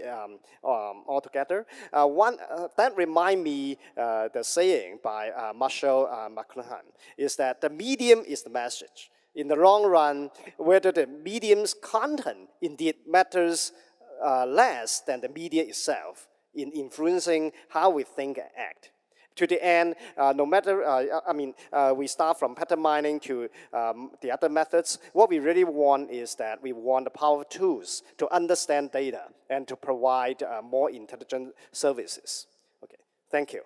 altogether, that remind me the saying by Marshall McLuhan is that the medium is the message. In the long run, whether the medium's content indeed matters less than the media itself in influencing how we think and act. To the end, no matter, we start from pattern mining to the other methods. What we really want is that we want the power tools to understand data and to provide more intelligent services. Okay, thank you.